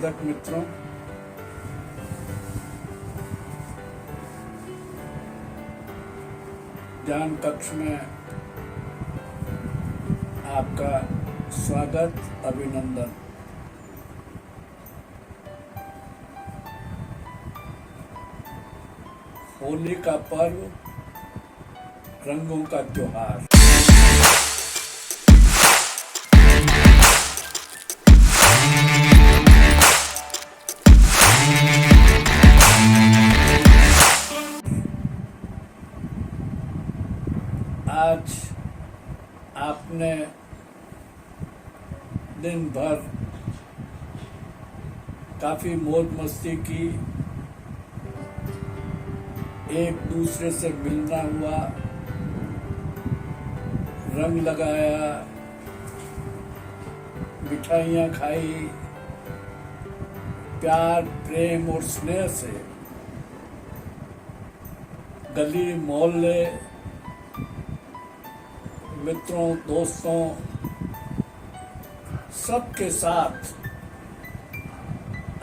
साधक मित्रों, ध्यान कक्ष में आपका स्वागत, अभिनंदन। होली का पर्व, रंगों का त्योहार। आज आपने दिन भर काफी मौज मस्ती की, एक दूसरे से मिलना हुआ, रंग लगाया, मिठाइयाँ खाई, प्यार प्रेम और स्नेह से गली मोहल्ले, मित्रों दोस्तों सबके साथ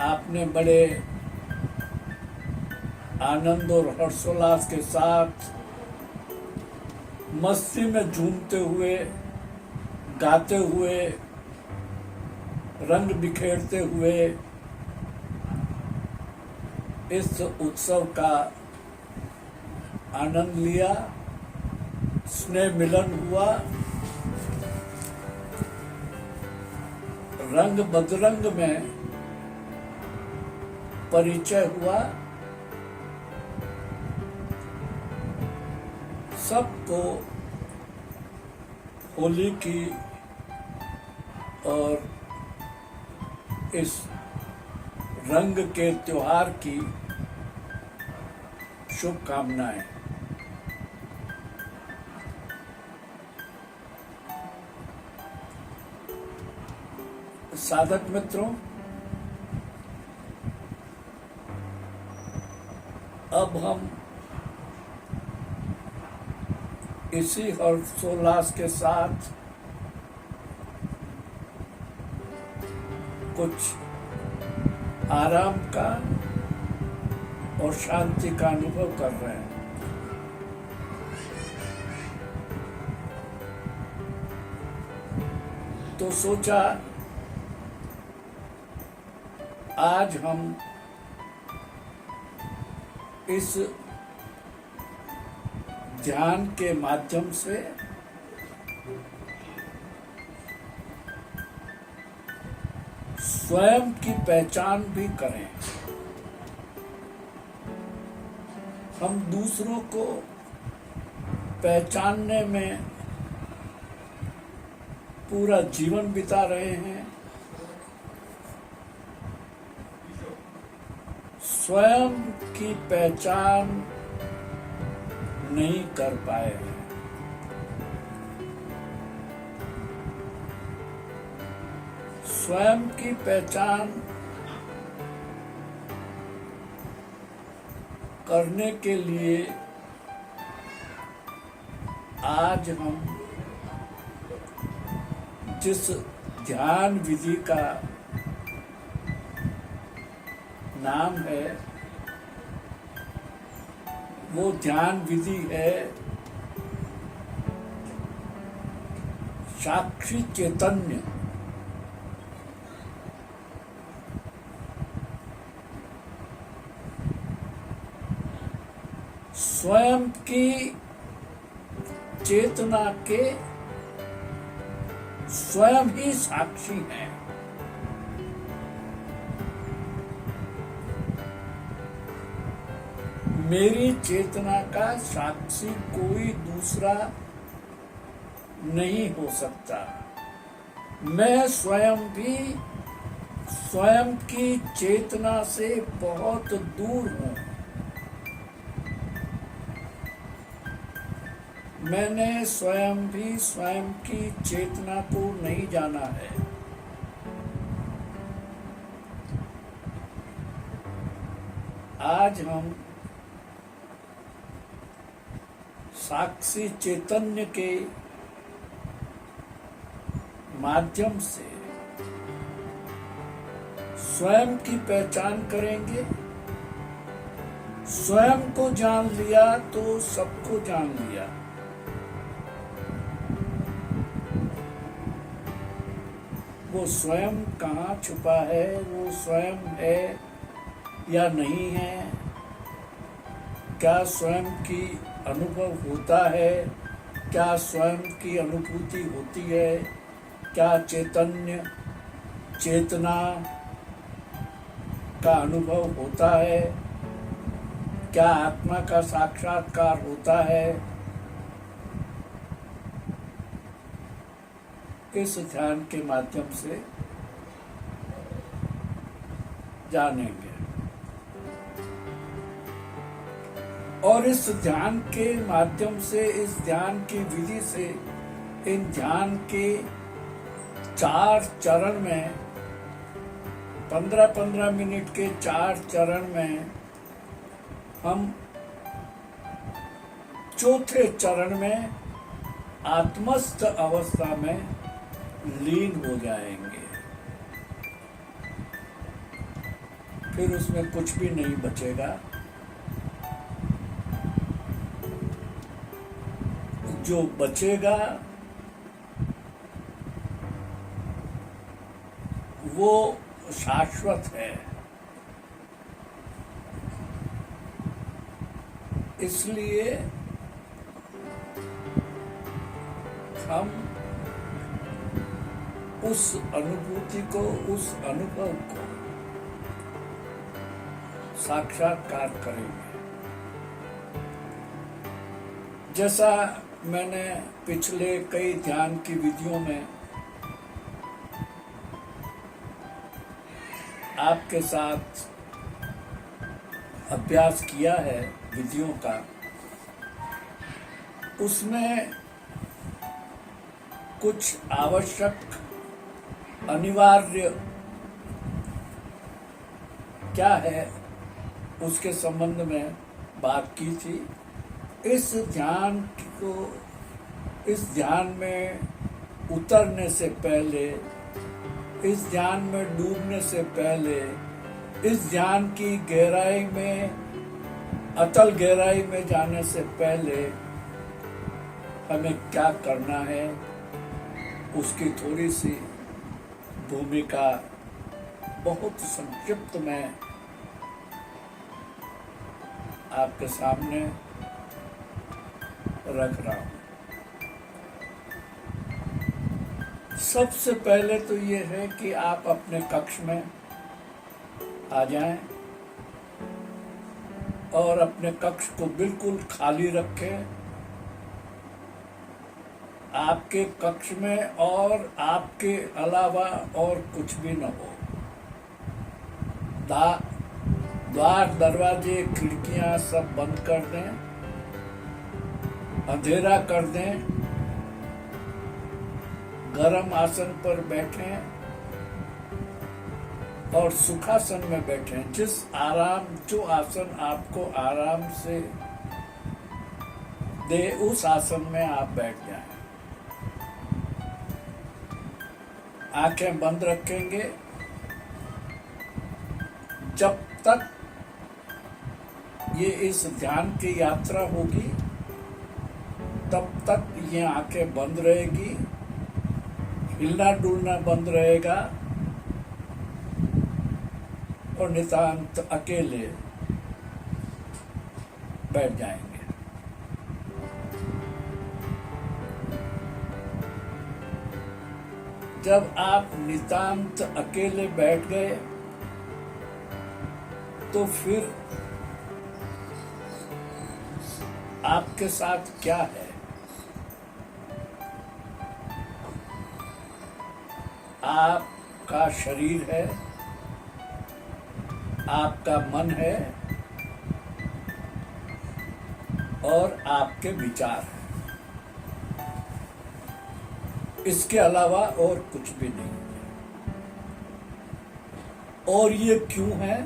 आपने बड़े आनंद और हर्षोल्लास के साथ मस्ती में झूमते हुए, गाते हुए, रंग बिखेरते हुए इस उत्सव का आनंद लिया। स्नेह मिलन हुआ, रंग बदरंग में परिचय हुआ। सबको होली की और इस रंग के त्योहार की शुभकामनाएं। साधक मित्रों, अब हम इसी हर्षोल्लास के साथ कुछ आराम का और शांति का अनुभव कर रहे हैं। तो सोचा आज हम इस ध्यान के माध्यम से स्वयं की पहचान भी करें। हम दूसरों को पहचानने में पूरा जीवन बिता रहे हैं, स्वयं की पहचान नहीं कर पाए हैं। स्वयं की पहचान करने के लिए आज हम जिस ध्यान विधि का नाम है, वो ध्यान विधि है साक्षी चैतन्य। स्वयं की चेतना के स्वयं ही साक्षी हैं। मेरी चेतना का साक्षी कोई दूसरा नहीं हो सकता। मैं स्वयं भी स्वयं की चेतना से बहुत दूर हूं। मैंने स्वयं भी स्वयं की चेतना को नहीं जाना है। आज हम साक्षी चैतन्य के माध्यम से स्वयं की पहचान करेंगे। स्वयं को जान लिया तो सबको जान लिया। वो स्वयं कहाँ छुपा है, वो स्वयं है या नहीं है, क्या स्वयं की अनुभव होता है, क्या स्वयं की अनुभूति होती है, क्या चैतन्य चेतना का अनुभव होता है, क्या आत्मा का साक्षात्कार होता है, इस ध्यान के माध्यम से जानेंगे। और इस ध्यान के माध्यम से, इस ध्यान की विधि से, इन ध्यान के 4 चरण में, 15-15 मिनट के 4 चरण में, हम चौथे चरण में आत्मस्थ अवस्था में लीन हो जाएंगे। फिर उसमें कुछ भी नहीं बचेगा। जो बचेगा वो शाश्वत है। इसलिए हम उस अनुभूति को, उस अनुभव को साक्षात्कार करेंगे। जैसा मैंने पिछले कई ध्यान की विधियों में आपके साथ अभ्यास किया है विधियों का, उसमें कुछ आवश्यक, अनिवार्य क्या है उसके संबंध में बात की थी। इस ध्यान को, इस ध्यान में उतरने से पहले, इस ध्यान में डूबने से पहले, इस ध्यान की गहराई में, अतल गहराई में जाने से पहले हमें क्या करना है, उसकी थोड़ी सी भूमिका बहुत संक्षिप्त में आपके सामने रख रहा हूं। सबसे पहले तो ये है कि आप अपने कक्ष में आ जाएं और अपने कक्ष को बिल्कुल खाली रखें। आपके कक्ष में और आपके अलावा और कुछ भी न हो। द्वार, दरवाजे, खिड़कियां सब बंद कर दें, अंधेरा कर दें, गरम आसन पर बैठें और सुखासन में बैठें। जो आसन आपको आराम से दे, उस आसन में आप बैठ जाएं। आंखें बंद रखेंगे। जब तक ये इस ध्यान की यात्रा होगी तब तक ये आंखें बंद रहेगी, हिलना डुलना बंद रहेगा और नितांत अकेले बैठ जाएंगे। जब आप नितांत अकेले बैठ गए तो फिर आपके साथ क्या है? आपका शरीर है, आपका मन है और आपके विचार हैं। इसके अलावा और कुछ भी नहीं है। और ये क्यों है?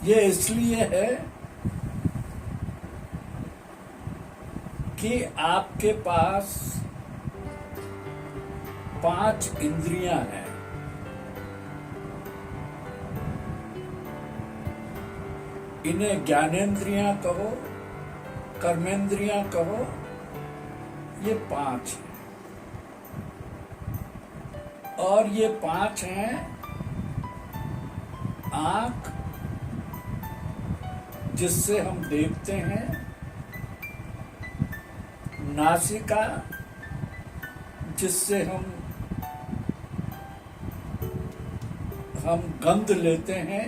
ये इसलिए है कि आपके पास 5 इंद्रियां हैं। इन्हें ज्ञानेंद्रियां कहो, कर्मेंद्रियां कहो, ये 5 हैं। और ये 5 हैं: आंख, जिससे हम देखते हैं; नासिका, जिससे हम गंध लेते हैं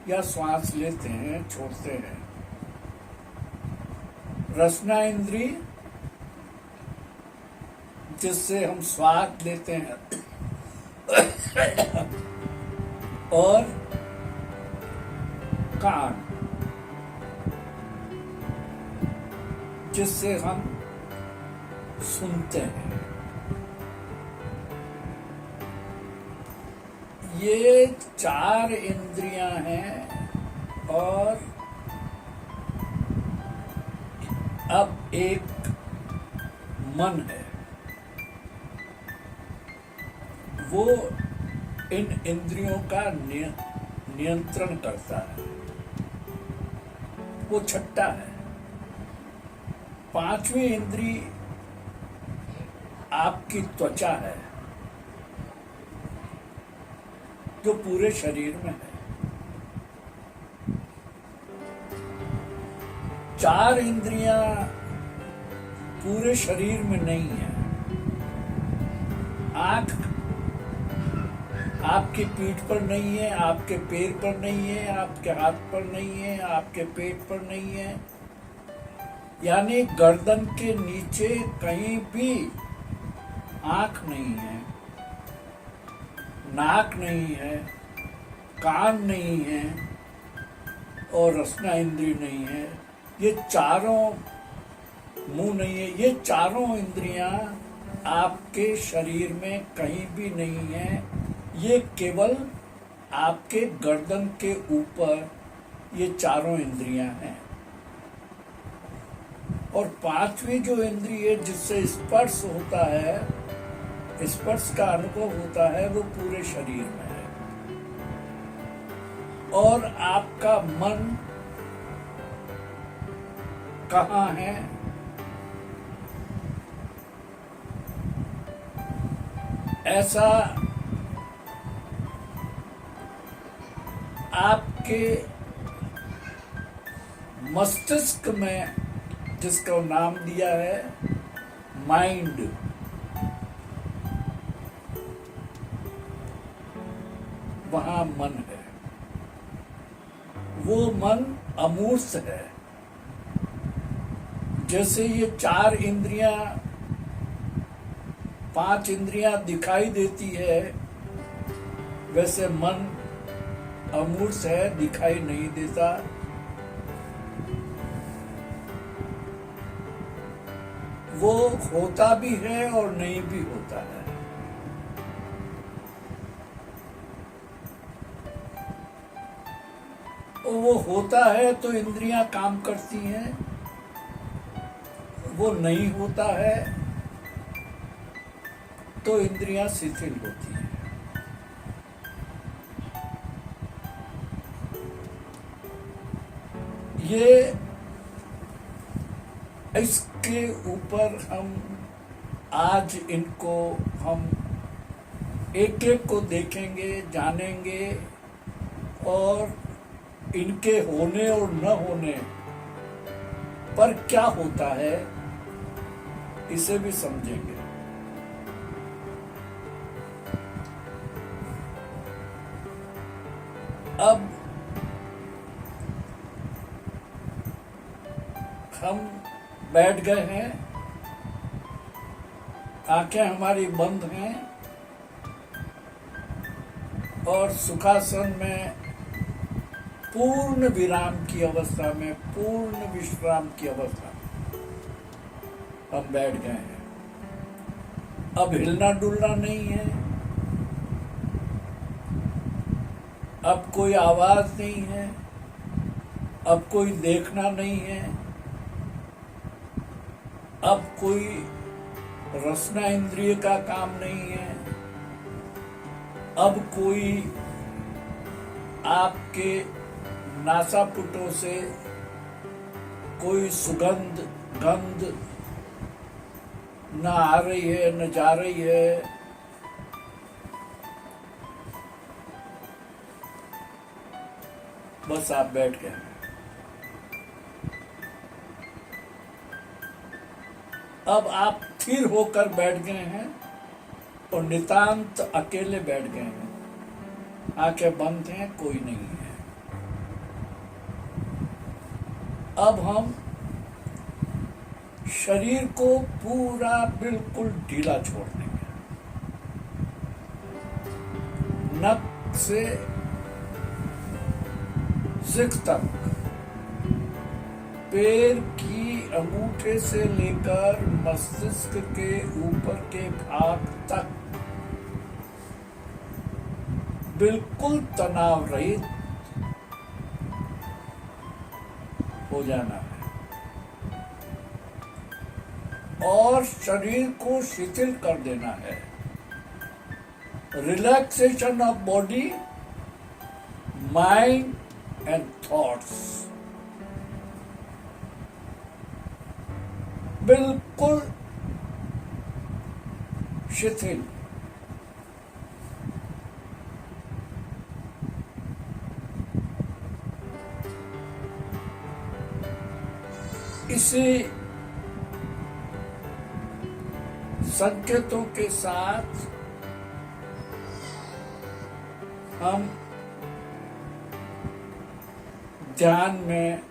या श्वास लेते हैं, छोड़ते हैं; रसना इंद्री, जिससे हम स्वाद लेते हैं और कान, जिससे हम सुनते हैं। ये 4 इंद्रियां हैं और अब एक मन है, वो इन इंद्रियों का नियंत्रण करता है। वो छठा है। 5वीं इंद्री आपकी त्वचा है, जो पूरे शरीर में है। 4 इंद्रियां पूरे शरीर में नहीं है। आंख आपकी पीठ पर नहीं है, आपके पैर पर नहीं है, आपके हाथ पर नहीं है, आपके पेट पर नहीं है, यानी गर्दन के नीचे कहीं भी आंख नहीं है, नाक नहीं है, कान नहीं है और रसना इंद्री नहीं है। ये चारों, मुंह नहीं है, ये चारों इंद्रियां आपके शरीर में कहीं भी नहीं है। ये केवल आपके गर्दन के ऊपर ये चारों इंद्रियां हैं। और 5वीं जो इंद्रिय है, जिससे स्पर्श होता है, स्पर्श का अनुभव होता है, वो पूरे शरीर में है। और आपका मन कहाँ है? ऐसा आपके मस्तिष्क में, जिसका नाम दिया है माइंड, वहां मन है। वो मन अमूर्त है। जैसे ये 4 इंद्रियां, 5 इंद्रियां दिखाई देती है, वैसे मन अमूर्त है, दिखाई नहीं देता। वो होता भी है और नहीं भी होता है। वो होता है तो इंद्रियां काम करती हैं, वो नहीं होता है तो इंद्रियां शिथिल होती हैं। ये इसके ऊपर हम आज इनको हम एक एक को देखेंगे, जानेंगे और इनके होने और न होने पर क्या होता है इसे भी समझेंगे। अब हम बैठ गए हैं, आंखें हमारी बंद हैं और सुखासन में पूर्ण विराम की अवस्था में, पूर्ण विश्राम की अवस्था में हम बैठ गए हैं। अब हिलना डुलना नहीं है, अब कोई आवाज नहीं है, अब कोई देखना नहीं है, अब कोई रसना इंद्रिय का काम नहीं है, अब कोई आपके नासापुटों से कोई सुगंध गंध न आ रही है न जा रही है। बस आप बैठ गए। अब आप स्थिर होकर बैठ गए हैं और नितांत अकेले बैठ गए हैं। आंखें बंद हैं, कोई नहीं है। अब हम शरीर को पूरा बिल्कुल ढीला छोड़ देंगे। नक से सिर तक, पैर की अंगूठे से लेकर मस्तिष्क के ऊपर के भाग तक बिल्कुल तनाव रहित हो जाना है और शरीर को शिथिल कर देना है। Relaxation of body, mind and thoughts. बिल्कुल शिथिल। इसी संकेतों के साथ हम ध्यान में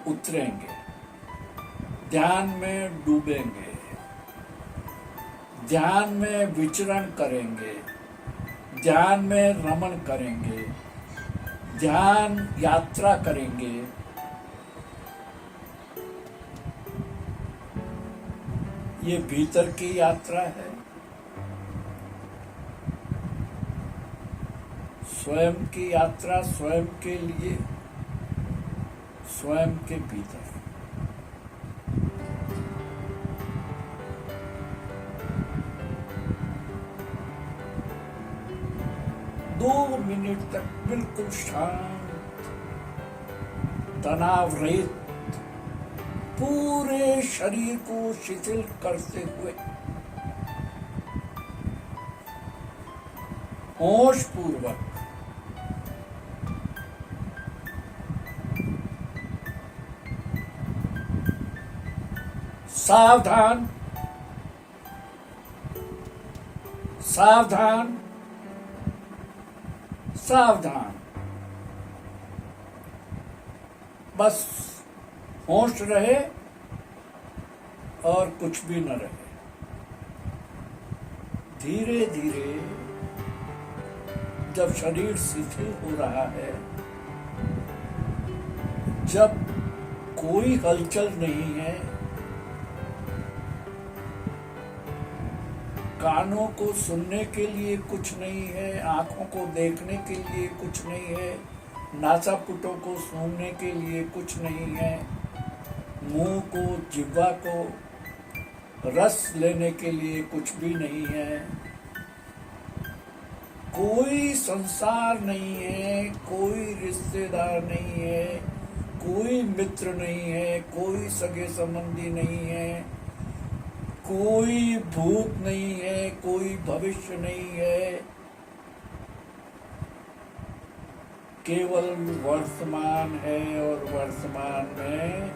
उतरेंगे, ध्यान में डूबेंगे, ध्यान में विचरण करेंगे, ध्यान में रमण करेंगे, ध्यान यात्रा करेंगे। ये भीतर की यात्रा है, स्वयं की यात्रा, स्वयं के लिए, स्वयं के भीतर। दो मिनट तक बिल्कुल शांत, तनाव रहित, पूरे शरीर को शिथिल करते हुए होश पूर्वक सावधान सावधान सावधान, बस होश रहे और कुछ भी न रहे। धीरे धीरे जब शरीर शिथिल हो रहा है, जब कोई हलचल नहीं है, कानों को सुनने के लिए कुछ नहीं है, आंखों को देखने के लिए कुछ नहीं है, नासापुटों को सूंघने के लिए कुछ नहीं है, मुंह को, जिह्वा को रस लेने के लिए कुछ भी नहीं है, कोई संसार नहीं है, कोई रिश्तेदार नहीं है, कोई मित्र नहीं है, कोई सगे संबंधी नहीं है, कोई भूत नहीं है, कोई भविष्य नहीं है, केवल वर्तमान है। और वर्तमान में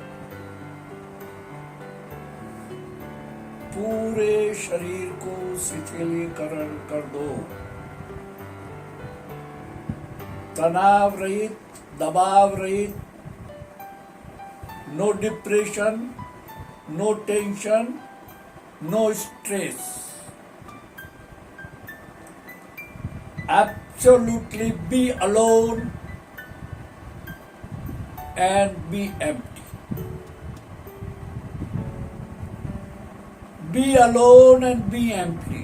पूरे शरीर को शिथिलीकरण कर दो। तनाव रहित, दबाव रहित, no depression, no tension, no stress. Absolutely be alone and be empty. Be alone and be empty.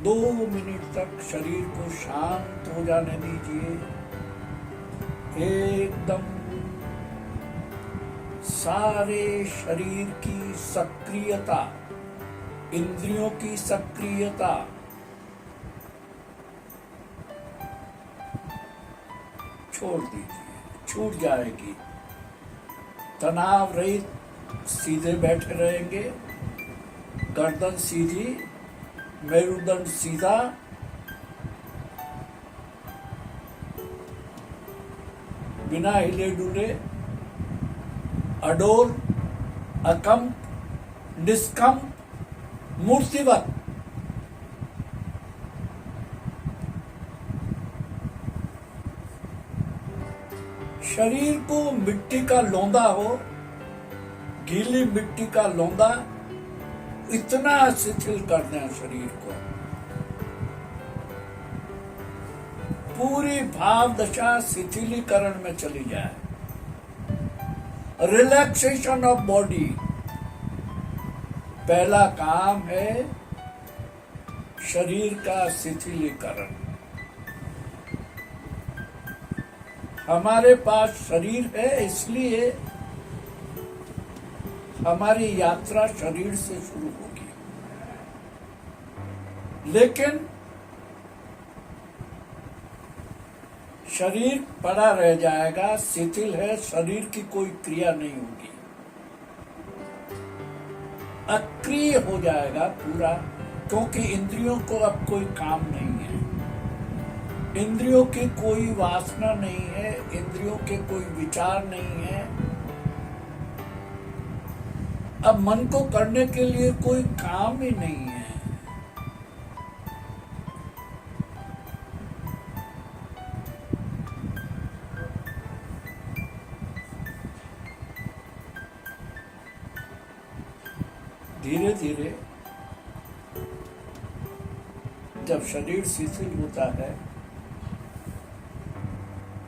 दो मिनट तक शरीर को शांत हो जाने दीजिए, एकदम सारे शरीर की सक्रियता, इंद्रियों की सक्रियता छोड़ दीजिए, छूट जाएगी। तनाव रहित सीधे बैठे रहेंगे, गर्दन सीधी, मेरुदंड सीधा, बिना हिले डुले, अडोल, अकंप, निष्कंप, मूर्तिवत। शरीर को मिट्टी का लौंदा हो, गीली मिट्टी का लौंदा, इतना शिथिल कर दें शरीर को, पूरी भाव दशा शिथिलीकरण में चली जाए, रिलैक्सेशन ऑफ बॉडी। पहला काम है शरीर का शिथिलीकरण। हमारे पास शरीर है, इसलिए हमारी यात्रा शरीर से शुरू होगी, लेकिन शरीर पड़ा रह जाएगा, शिथिल है, शरीर की कोई क्रिया नहीं होगी, अक्रिय हो जाएगा पूरा, क्योंकि इंद्रियों को अब कोई काम नहीं है, इंद्रियों की कोई वासना नहीं है, इंद्रियों के कोई विचार नहीं है, अब मन को करने के लिए कोई काम ही नहीं है। धीरे धीरे जब शरीर शिथिल होता है,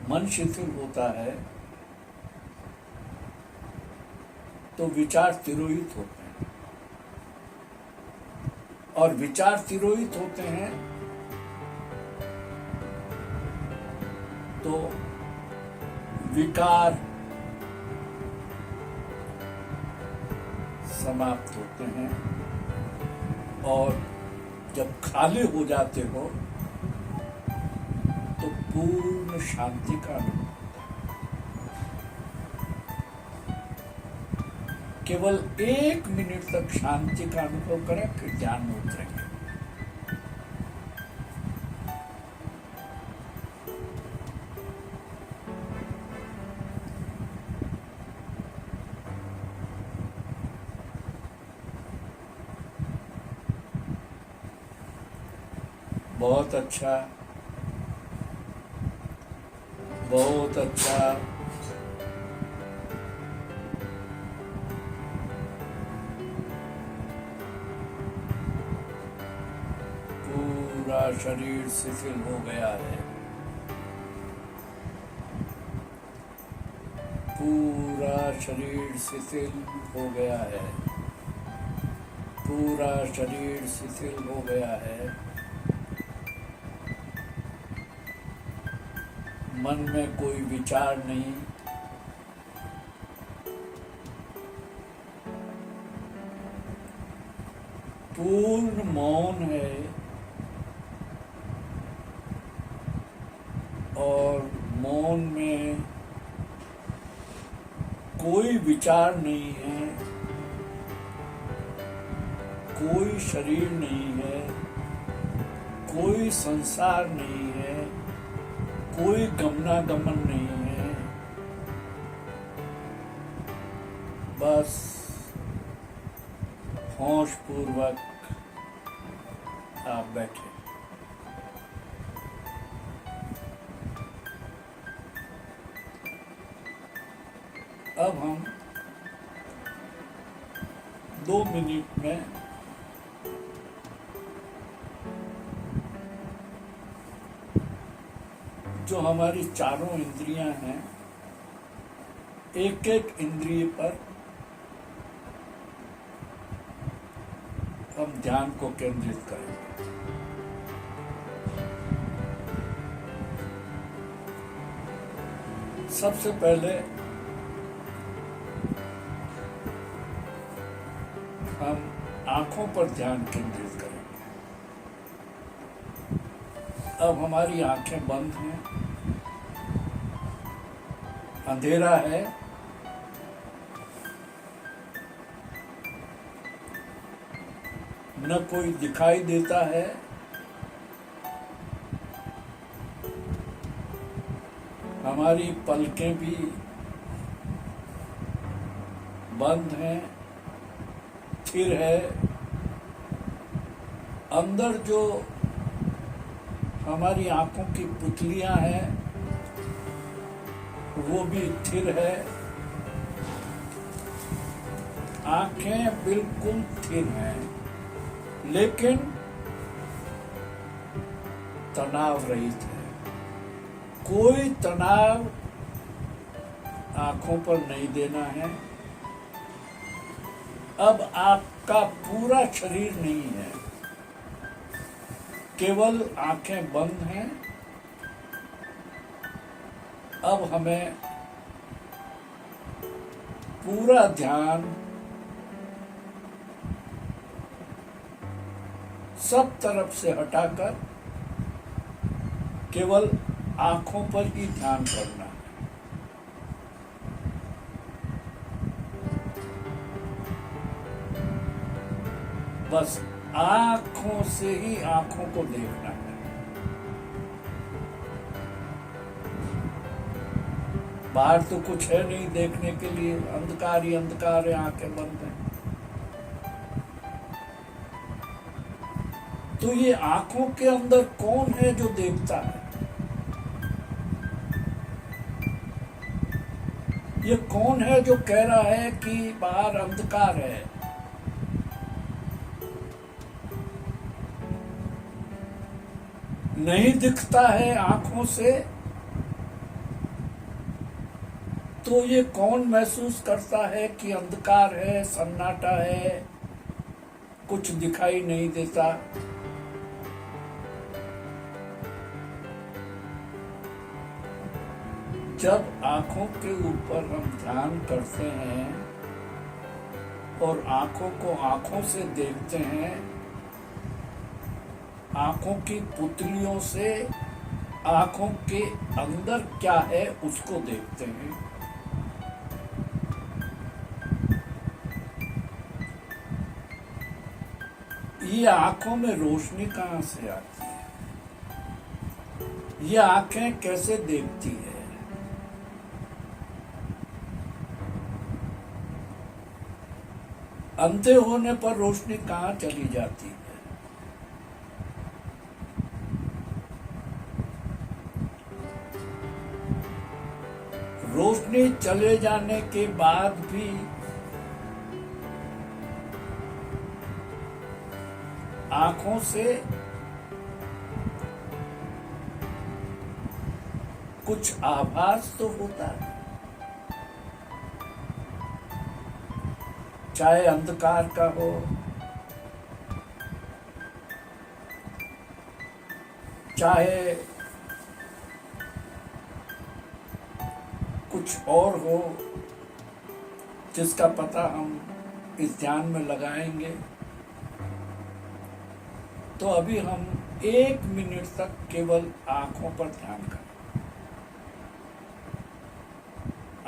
मन शिथिल होता है, तो विचार तिरोहित होते हैं, और विचार तिरोहित होते हैं तो विकार समाप्त होते हैं, और जब खाली हो जाते हो तो पूर्ण शांति का अनुभव होता है। केवल 1 मिनट तक शांति का अनुभव करें, फिर ध्यान में उतरेंगे। बहुत अच्छा, बहुत अच्छा। पूरा शरीर शिथिल हो गया है, पूरा शरीर शिथिल हो गया है, पूरा शरीर शिथिल हो गया है। मन में कोई विचार नहीं, पूर्ण मौन है, और मौन में कोई विचार नहीं है, कोई शरीर नहीं है, कोई संसार नहीं है, कोई गमनागमन नहीं है, बस होश पूर्वक आप बैठे। अब हम 2 मिनट में जो हमारी चारों इंद्रियां हैं, एक एक इंद्रिय पर हम ध्यान को केंद्रित करेंगे। सबसे पहले आंखों पर ध्यान केंद्रित करेंगे। अब हमारी आंखें बंद हैं, अंधेरा है, न कोई दिखाई देता है, हमारी पलकें भी बंद हैं, स्थिर है। अंदर जो हमारी आंखों की पुतलियां हैं वो भी स्थिर है। आंखें बिल्कुल स्थिर हैं, लेकिन तनाव रहित है। कोई तनाव आंखों पर नहीं देना है। अब आपका पूरा शरीर नहीं है, केवल आंखें बंद हैं। अब हमें पूरा ध्यान सब तरफ से हटाकर केवल आंखों पर ही ध्यान करना है। बस आंखों से ही आंखों को देखना है। बाहर तो कुछ है नहीं देखने के लिए, अंधकार ही अंधकार है, आंखें बंद हैं। तो ये आंखों के अंदर कौन है जो देखता है? ये कौन है जो कह रहा है कि बाहर अंधकार है? नहीं दिखता है आंखों से, तो ये कौन महसूस करता है कि अंधकार है, सन्नाटा है, कुछ दिखाई नहीं देता? जब आंखों के ऊपर हम ध्यान करते हैं और आंखों को आंखों से देखते हैं, आंखों की पुतलियों से आंखों के अंदर क्या है उसको देखते हैं। ये आंखों में रोशनी कहां से आती है? ये आंखें कैसे देखती है? अंधे होने पर रोशनी कहां चली जाती है? रोशनी चले जाने के बाद भी आंखों से कुछ आभास तो होता है, चाहे अंधकार का हो, चाहे कुछ और हो जिसका पता हम इस ध्यान में लगाएंगे। तो अभी हम 1 मिनट तक केवल आंखों पर ध्यान करें।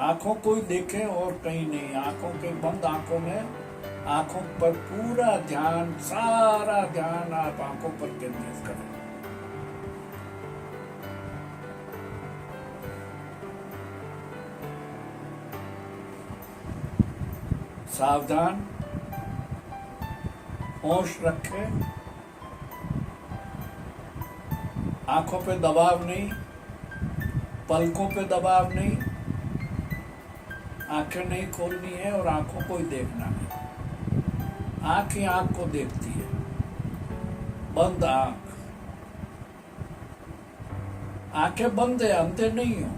आंखों को देखें और कहीं नहीं, आंखों के बंद आंखों में आंखों पर पूरा ध्यान, सारा ध्यान आप आंखों पर केंद्रित करें। सावधान, होश रखें, आंखों पे दबाव नहीं, पलकों पे दबाव नहीं, आंखें नहीं खोलनी है और आंखों को ही देखना है। आंख ही आंख को देखती है, बंद आंख, आंखें बंद है, अंधे नहीं हो।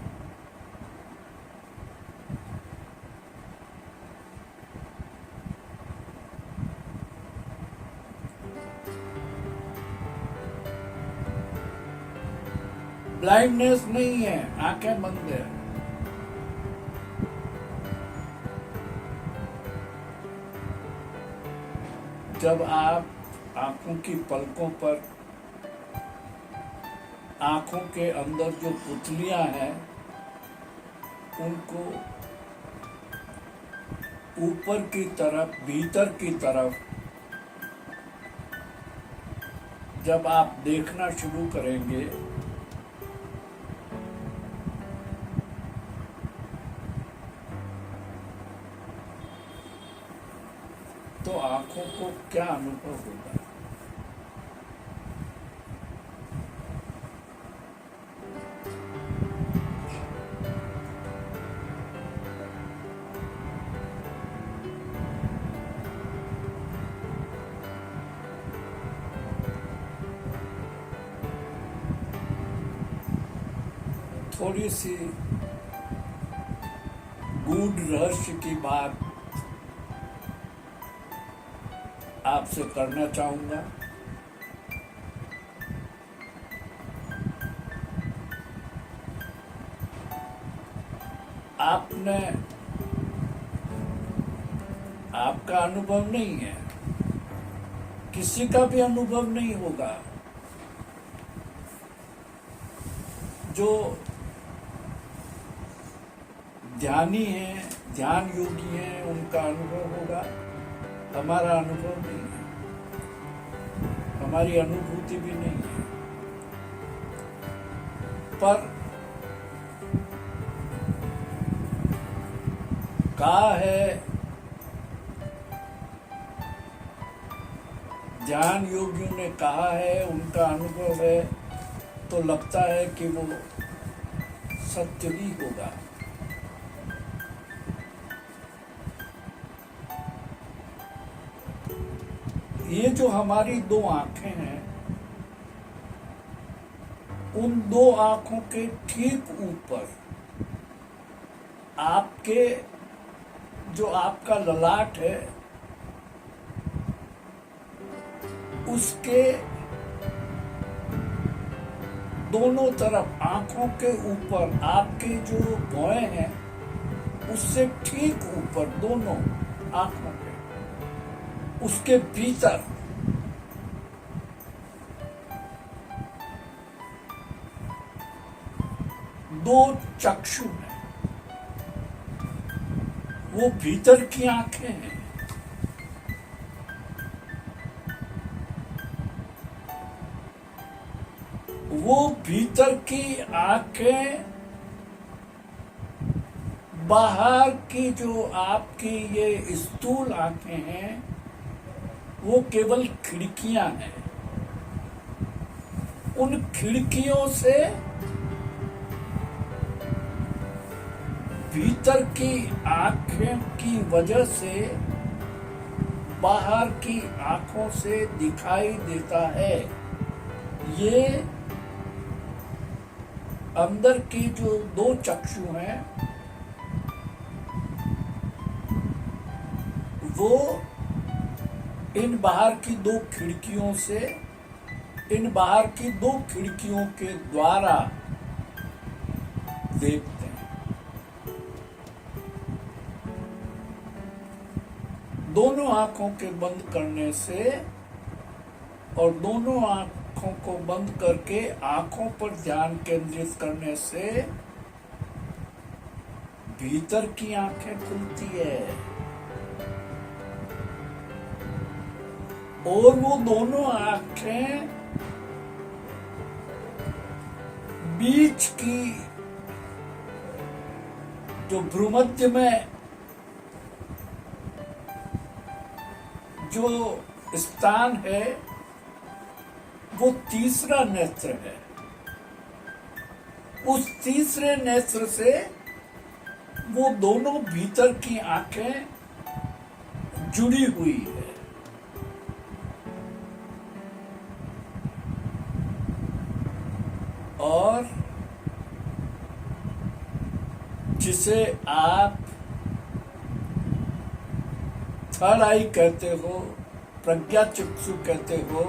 ब्लाइंडनेस नहीं है, आंखें बंद है। जब आप आंखों की पलकों पर आंखों के अंदर जो पुतलियां हैं उनको ऊपर की तरफ, भीतर की तरफ जब आप देखना शुरू करेंगे तो आंखों को क्या अनुभव होगा? थोड़ी सी गूढ़ रहस्य की बात आपसे करना चाहूंगा। आपने, आपका अनुभव नहीं है, किसी का भी अनुभव नहीं होगा, जो ध्यानी हैं, ध्यान योगी हैं, उनका अनुभव होगा। हमारा अनुभव नहीं है, हमारी अनुभूति भी नहीं है। पर कहा है, ध्यान योगियों ने कहा है, उनका अनुभव है, तो लगता है कि वो सत्य ही होगा। ये जो हमारी दो आंखें हैं, उन दो आंखों के ठीक ऊपर आपके, जो आपका ललाट है, उसके दोनों तरफ, आंखों के ऊपर आपके जो भौहें हैं, उससे ठीक ऊपर दोनों आंखों के, उसके भीतर दो चक्षु हैं। वो भीतर की आंखें हैं। वो भीतर की आंखें बाहर की जो आपकी ये स्थूल आंखें हैं, वो केवल खिड़कियां हैं। उन खिड़कियों से भीतर की आंखें की वजह से बाहर की आंखों से दिखाई देता है। ये अंदर की जो दो चक्षु हैं, वो इन बाहर की दो खिड़कियों से, इन बाहर की दो खिड़कियों के द्वारा देखते हैं। दोनों आंखों के बंद करने से और दोनों आंखों को बंद करके आंखों पर ध्यान केंद्रित करने से भीतर की आंखें खुलती है और वो दोनों आंखें बीच की जो भ्रूमध्य में जो स्थान है, वो तीसरा नेत्र है। उस तीसरे नेत्र से वो दोनों भीतर की आंखें जुड़ी हुई है और जिसे आप थर्ड आई कहते हो, प्रज्ञा चक्षु कहते हो,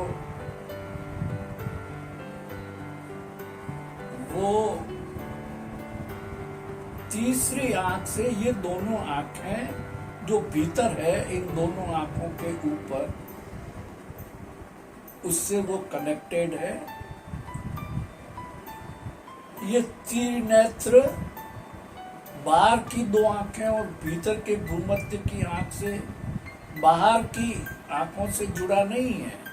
वो तीसरी आंख से ये दोनों आंखें जो भीतर है, इन दोनों आंखों के ऊपर उससे वो कनेक्टेड है। ये त्रिनेत्र बाहर की दो आंखें और भीतर के भूमध्य की आंख से, बाहर की आंखों से जुड़ा नहीं है।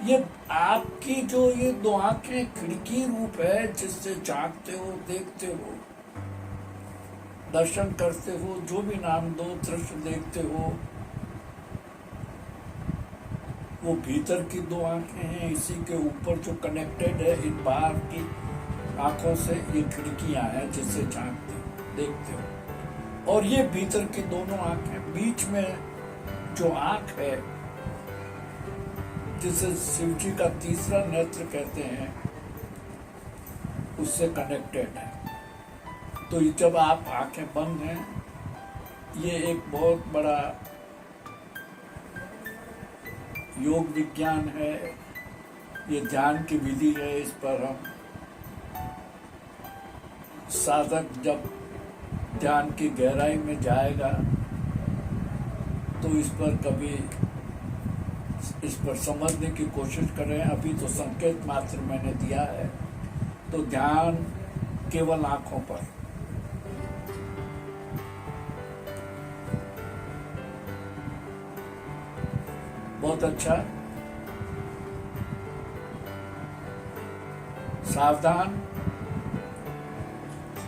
ये आपकी जो ये दो आंखें खिड़की रूप है, जिससे झांकते हो, देखते हो, दर्शन करते हो, जो भी नाम दो, दृश्य देखते हो, वो भीतर की दो आंखें हैं। इसी के ऊपर जो कनेक्टेड है इन बाहर की आंखों से, ये खिड़कियां हैं जिससे झांकते हो, देखते हो। और ये भीतर की दोनों आंखें, बीच में जो आंख है जिसे शिव जी का तीसरा नेत्र कहते हैं, उससे कनेक्टेड है। तो जब आप आंखें बंद हैं, ये एक बहुत बड़ा योग विज्ञान है, ये ध्यान की विधि है। इस पर हम साधक जब ध्यान की गहराई में जाएगा तो इस पर समझने की कोशिश करें। अभी तो संकेत मात्र मैंने दिया है। तो ध्यान केवल आंखों पर, बहुत अच्छा। सावधान,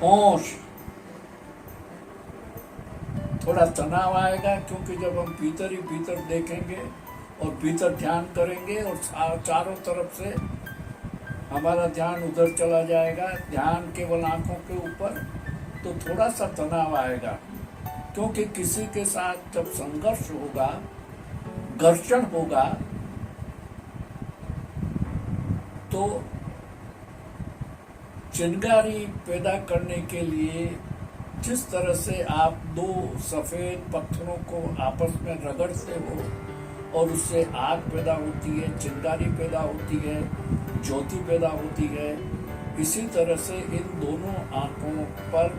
होश। थोड़ा तनाव आएगा क्योंकि जब हम भीतर ही भीतर देखेंगे और भीतर ध्यान करेंगे और चारों तरफ से हमारा ध्यान उधर चला जाएगा, ध्यान केवल आंखों के ऊपर, तो थोड़ा सा तनाव आएगा। क्योंकि किसी के साथ जब संघर्ष होगा, घर्षण होगा, तो चिंगारी पैदा करने के लिए जिस तरह से आप दो सफेद पत्थरों को आपस में रगड़ते हो और उससे आग पैदा होती है, चिंगारी पैदा होती है, ज्योति पैदा होती है, इसी तरह से इन दोनों आंखों पर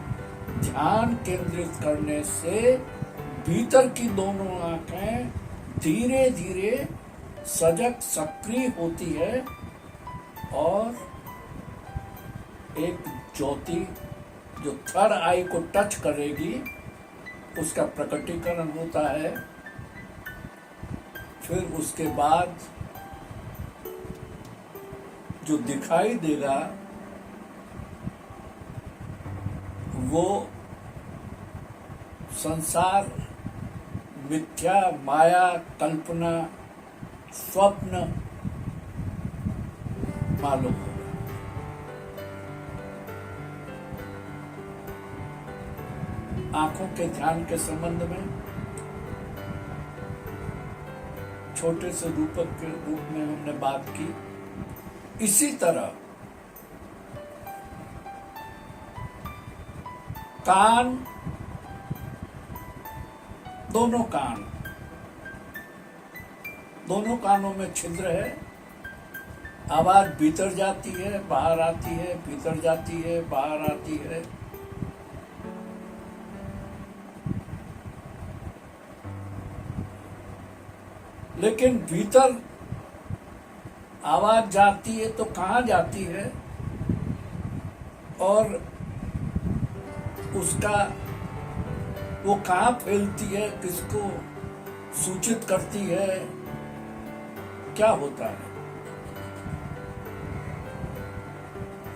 ध्यान केंद्रित करने से भीतर की दोनों आंखें धीरे धीरे सजग, सक्रिय होती है और एक ज्योति जो थर्ड आई को टच करेगी, उसका प्रकटीकरण होता है। फिर उसके बाद जो दिखाई देगा वो संसार, मिथ्या, माया, कल्पना, स्वप्न मालूम होगा। आंखों के ध्यान के संबंध में छोटे से रूपक के रूप में हमने बात की। इसी तरह कान, दोनों कानों में छिद्र है। आवाज भीतर जाती है, बाहर आती है, भीतर जाती है, बाहर आती है। लेकिन भीतर आवाज जाती है तो कहाँ जाती है और उसका वो कहाँ फैलती है, किसको सूचित करती है, क्या होता है?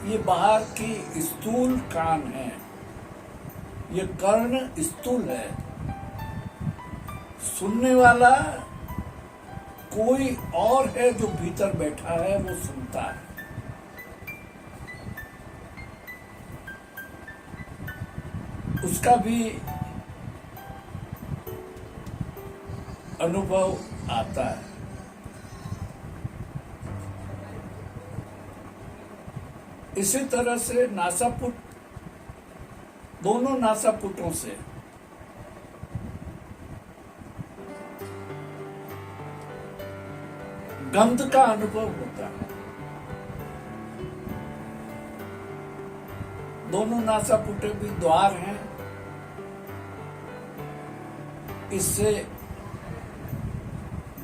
ये बाहर की स्थूल कान है, ये कर्ण स्थूल है। सुनने वाला कोई और है जो भीतर बैठा है, वो सुनता है। उसका भी अनुभव आता है। इसी तरह से नासापुट, दोनों नासापुटों से गंध का अनुभव होता है। दोनों नासापुटे भी द्वार हैं। इससे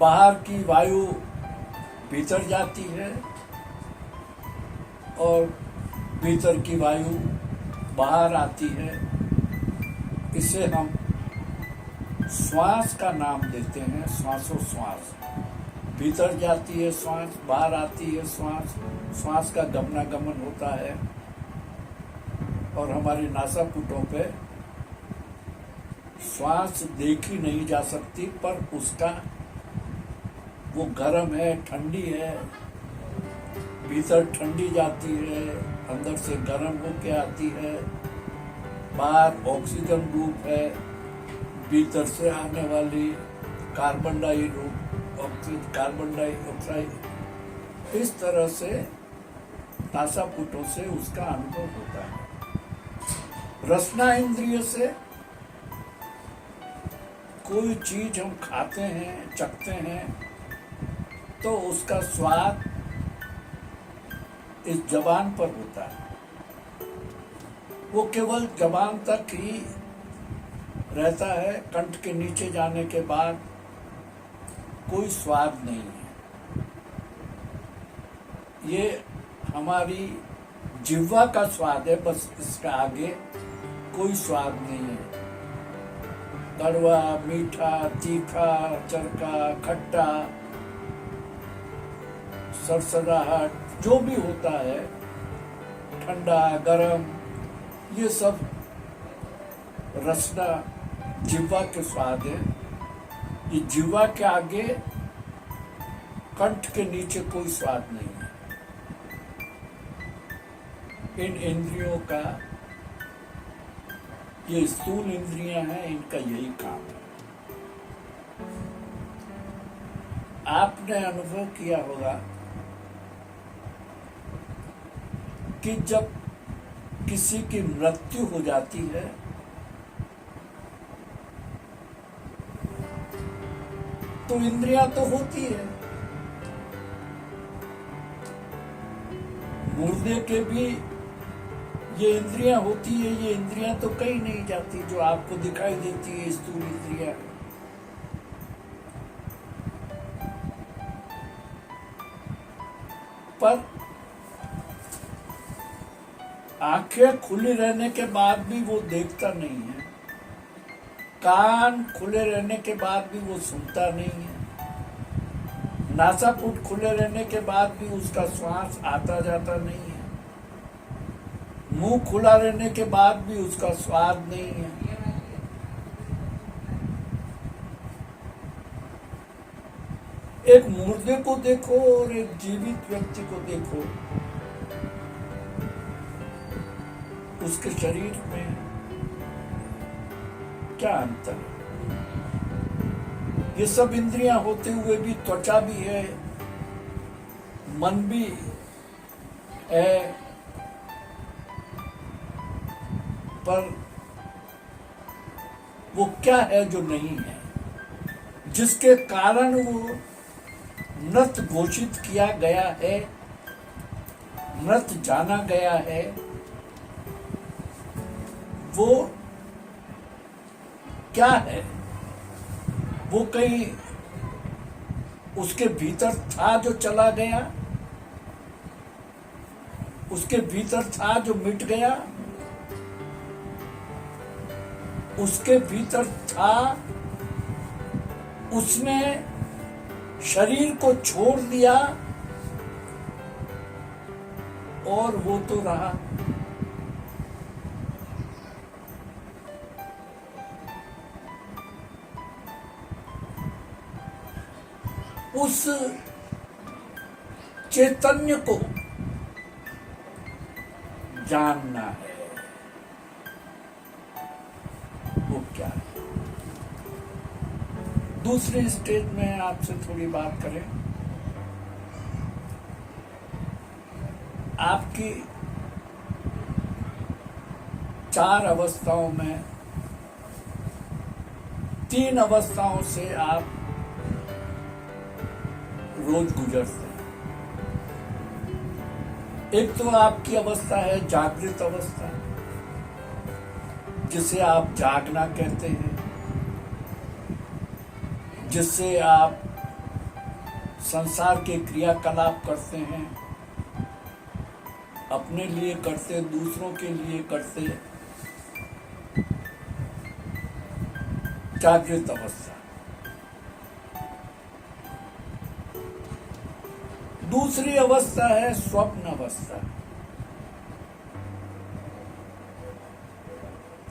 बाहर की वायु भीतर जाती है और भीतर की वायु बाहर आती है। इसे हम श्वास का नाम देते हैं, श्वासोश्वास। भीतर जाती है श्वास, बाहर आती है श्वास, श्वास का गमनागमन होता है और हमारे नासापुटों पे श्वास देखी नहीं जा सकती, पर उसका वो गर्म है, ठंडी है, भीतर ठंडी जाती है, अंदर से गर्म होके आती है, बाहर ऑक्सीजन रूप है, भीतर से आने वाली कार्बन डाइऑक्साइड, इस तरह से नासापुटों से उसका अनुभव होता है। रसना इंद्रिय से कोई चीज हम खाते हैं, चखते हैं, तो उसका स्वाद इस जबान पर होता है। वो केवल जबान तक ही रहता है, कंठ के नीचे जाने के बाद कोई स्वाद नहीं है। ये हमारी जिह्वा का स्वाद है, बस इसका आगे कोई स्वाद नहीं है। कड़वा, मीठा, तीखा, चरका, खट्टा, सरसराहट, जो भी होता है, ठंडा, गरम, ये सब रसना जिह्वा के स्वाद है। ये जिह्वा के आगे, कंठ के नीचे कोई स्वाद नहीं है। इन इंद्रियों का, ये स्थूल इंद्रियां हैं, इनका यही काम है। आपने अनुभव किया होगा कि जब किसी की मृत्यु हो जाती है तो इंद्रियां तो होती है, मुर्दे के भी ये इंद्रियां होती है। ये इंद्रियां तो कहीं नहीं जाती, जो आपको दिखाई देती है स्थूल इंद्रियां। पर आंखें खुली रहने के बाद भी वो देखता नहीं है, कान खुले रहने के बाद भी वो सुनता नहीं है, नासापुट खुले रहने के बाद भी उसका श्वास आता जाता नहीं है, मुंह खुला रहने के बाद भी उसका स्वाद नहीं है। एक मुर्दे को देखो और एक जीवित व्यक्ति को देखो, उसके शरीर में क्या अंतर है? ये सब इंद्रियां होते हुए भी त्वचा भी है, मन भी है, पर वो क्या है जो नहीं है, जिसके कारण वो मृत घोषित किया गया है, मृत जाना गया है? वो क्या है? वो कहीं उसके भीतर था जो चला गया, उसके भीतर था जो मिट गया, उसके भीतर था, उसने शरीर को छोड़ दिया और वो तो रहा। उस चैतन्य को जानना है, वो क्या है। दूसरे स्टेज में आपसे थोड़ी बात करें। आपकी 4 अवस्थाओं में 3 अवस्थाओं से आप रोज गुजरते हैं। एक तो आपकी अवस्था है जागृत अवस्था, जिसे आप जागना कहते हैं, जिससे आप संसार के क्रियाकलाप करते हैं, अपने लिए करते, दूसरों के लिए करते। जागृत अवस्था। दूसरी अवस्था है स्वप्न अवस्था।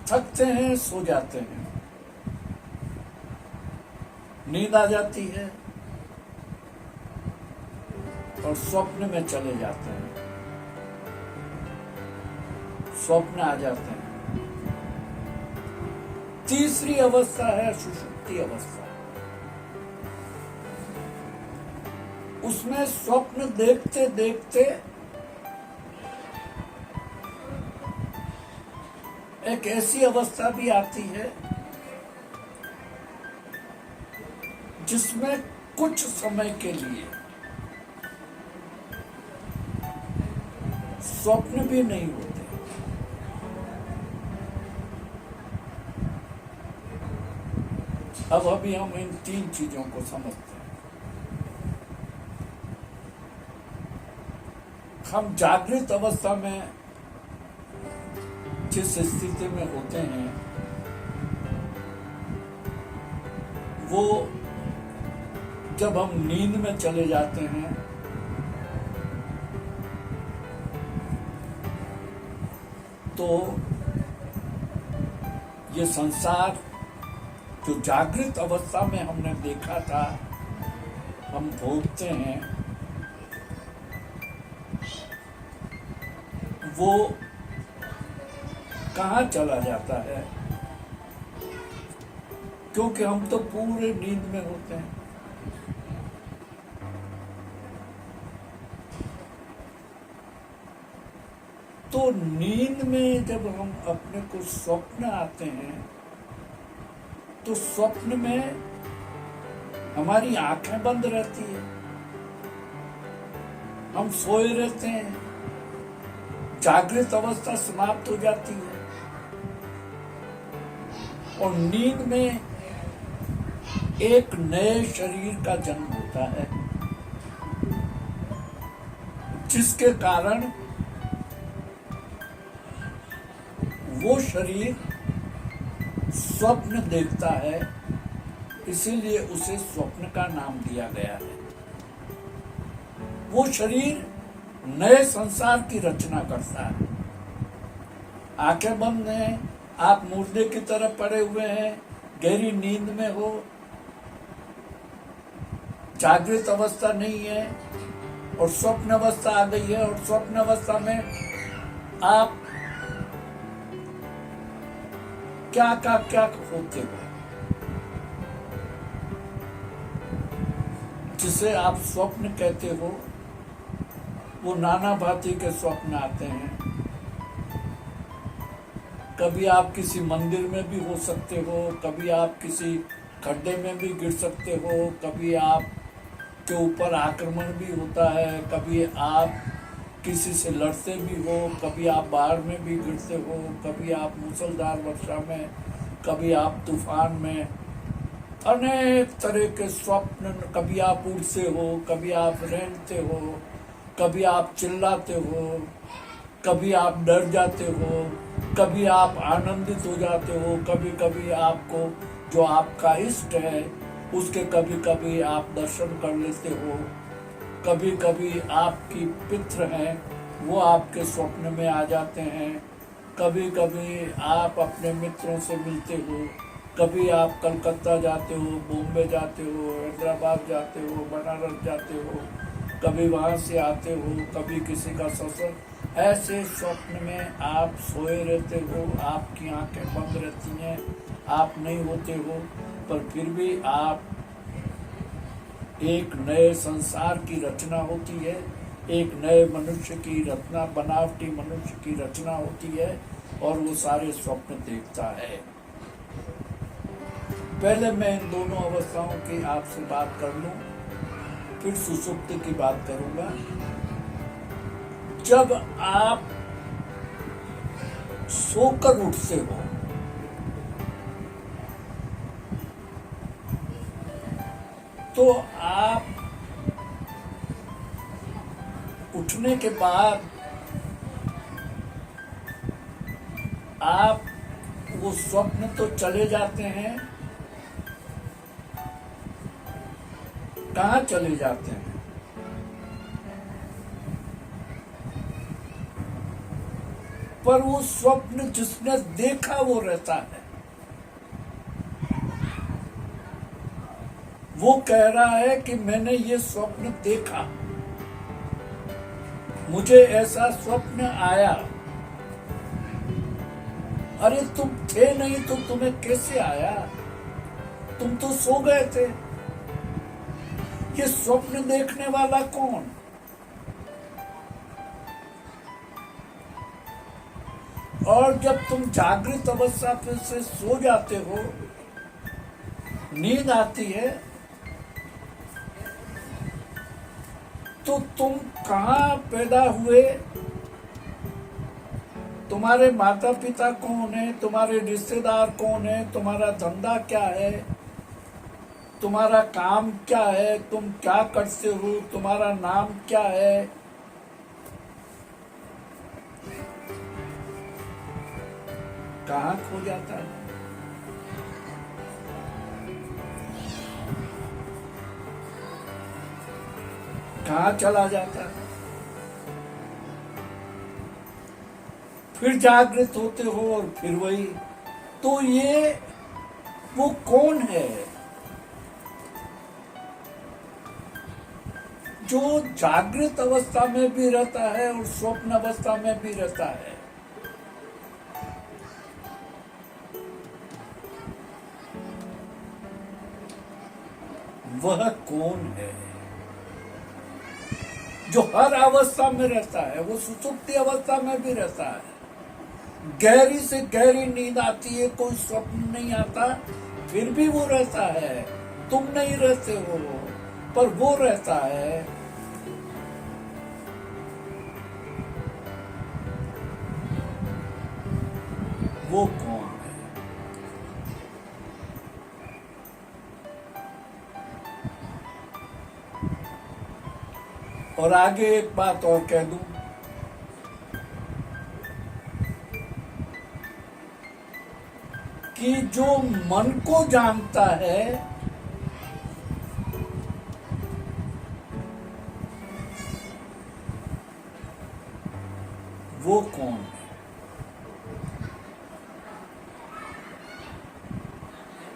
थकते हैं, सो जाते हैं, नींद आ जाती है और स्वप्न में चले जाते हैं, स्वप्न आ जाते हैं। तीसरी अवस्था है सुषुप्ति अवस्था। उसमें स्वप्न देखते देखते एक ऐसी अवस्था भी आती है जिसमें कुछ समय के लिए स्वप्न भी नहीं होते। अब अभी हम इन तीन चीजों को समझते हैं। हम जागृत अवस्था में जिस स्थिति में होते हैं वो जब हम नींद में चले जाते हैं तो ये संसार जो जागृत अवस्था में हमने देखा था, हम भोगते हैं, वो कहाँ चला जाता है? क्योंकि हम तो पूरे नींद में होते हैं। तो नींद में जब हम अपने को स्वप्न आते हैं तो स्वप्न में हमारी आंखें बंद रहती है, हम सोए रहते हैं, जागृत अवस्था समाप्त हो जाती है और नींद में एक नए शरीर का जन्म होता है, जिसके कारण वो शरीर स्वप्न देखता है, इसीलिए उसे स्वप्न का नाम दिया गया है। वो शरीर नए संसार की रचना करता है। आंखें बंद हैं, आप मुर्दे की तरह पड़े हुए हैं, गहरी नींद में हो, जागृत अवस्था नहीं है और स्वप्न अवस्था आ गई है। और स्वप्न अवस्था में आप क्या होते हो, जिसे आप स्वप्न कहते हो, वो नाना भांति के स्वप्न आते हैं। कभी आप किसी मंदिर में भी हो सकते हो, कभी आप किसी खड्डे में भी गिर सकते हो, कभी आप के ऊपर आक्रमण भी होता है, कभी आप किसी से लड़ते भी हो, कभी आप बाढ़ में भी गिरते हो, कभी आप मूसलधार वर्षा में, कभी आप तूफान में, अनेक तरह के स्वप्न। कभी आप उड़ते हो, कभी आप रेंगते हो, कभी आप चिल्लाते हो, कभी आप डर जाते हो, कभी आप आनंदित हो जाते हो, कभी कभी आपको जो आपका इष्ट है उसके कभी कभी आप दर्शन कर लेते हो, कभी कभी आपकी पित्र हैं वो आपके स्वप्न में आ जाते हैं, कभी कभी आप अपने मित्रों से मिलते हो, कभी आप कलकत्ता जाते हो, बॉम्बे जाते हो, हैदराबाद जाते हो, बनारस जाते हो, कभी वहाँ से आते हो, कभी किसी का ससुर। ऐसे स्वप्न में आप सोए रहते हो, आपकी आंखें बंद रहती हैं, आप नहीं होते हो, पर फिर भी आप एक नए संसार की रचना होती है, एक नए मनुष्य की रचना, बनावटी मनुष्य की रचना होती है और वो सारे स्वप्न देखता है। पहले मैं इन दोनों अवस्थाओं की आपसे बात कर लूं, फिर सुषुप्ति की बात करूंगा। जब आप सोकर उठते हो तो आप उठने के बाद आप वो स्वप्न तो चले जाते हैं, कहाँ चले जाते हैं? पर वो स्वप्न जिसने देखा वो रहता है। वो कह रहा है कि मैंने ये स्वप्न देखा, मुझे ऐसा स्वप्न आया। अरे तुम थे नहीं तो तुम्हें कैसे आया? तुम तो सो गए थे। ये स्वप्न देखने वाला कौन? और जब तुम जागृत अवस्था पे से सो जाते हो, नींद आती है, तो तुम कहाँ पैदा हुए? तुम्हारे माता पिता कौन है? तुम्हारे रिश्तेदार कौन है? तुम्हारा धंधा क्या है? तुम्हारा काम क्या है? तुम क्या करते हो? तुम्हारा नाम क्या है? कहाँ खो जाता है? कहाँ चला जाता है? फिर जागृत होते हो और फिर वही। तो ये वो कौन है जो जागृत अवस्था में भी रहता है और स्वप्न अवस्था में भी रहता है? वह कौन है जो हर अवस्था में रहता है? वो सुसुप्ति अवस्था में भी रहता है। गहरी से गहरी नींद आती है, कोई स्वप्न नहीं आता, फिर भी वो रहता है। तुम नहीं रहते हो, पर वो रहता है। वो कौन है? और आगे एक बात और कह दूं, कि जो मन को जानता है वो कौन है?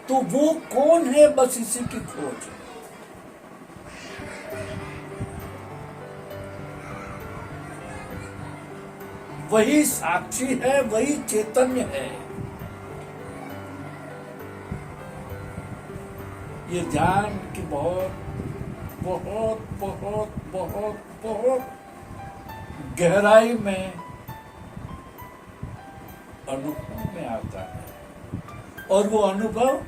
तो वो कौन है, बस इसी की खोज है। वही साक्षी है, वही चैतन्य है। ये ध्यान की बहुत बहुत बहुत बहुत बहुत गहराई में अनुभव में आता है। और वो अनुभव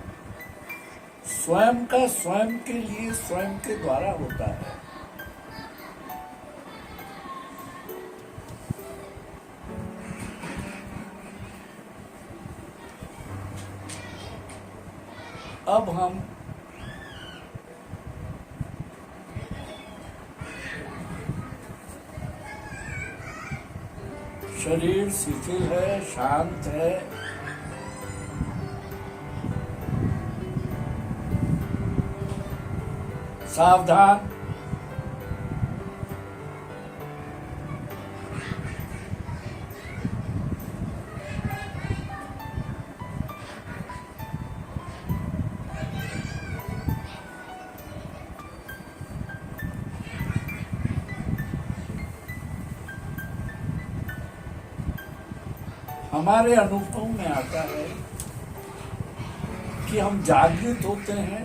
स्वयं का स्वयं के लिए, स्वयं के द्वारा होता है। अब हम शरीर शिथिल है, शांत है, सावधान, हमारे अनुभव में आता है कि हम जागृत होते हैं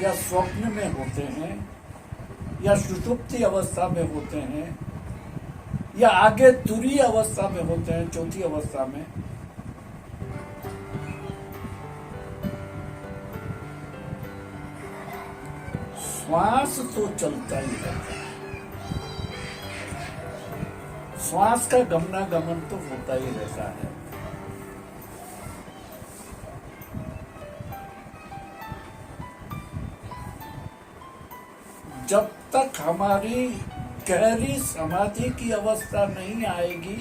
या स्वप्न में होते हैं या सुषुप्ति अवस्था में होते हैं या आगे तुरीय अवस्था में होते हैं, चौथी अवस्था में। श्वास तो चलता ही रहता है, श्वास का गमनागमन तो होता ही रहता है। जब तक हमारी गहरी समाधि की अवस्था नहीं आएगी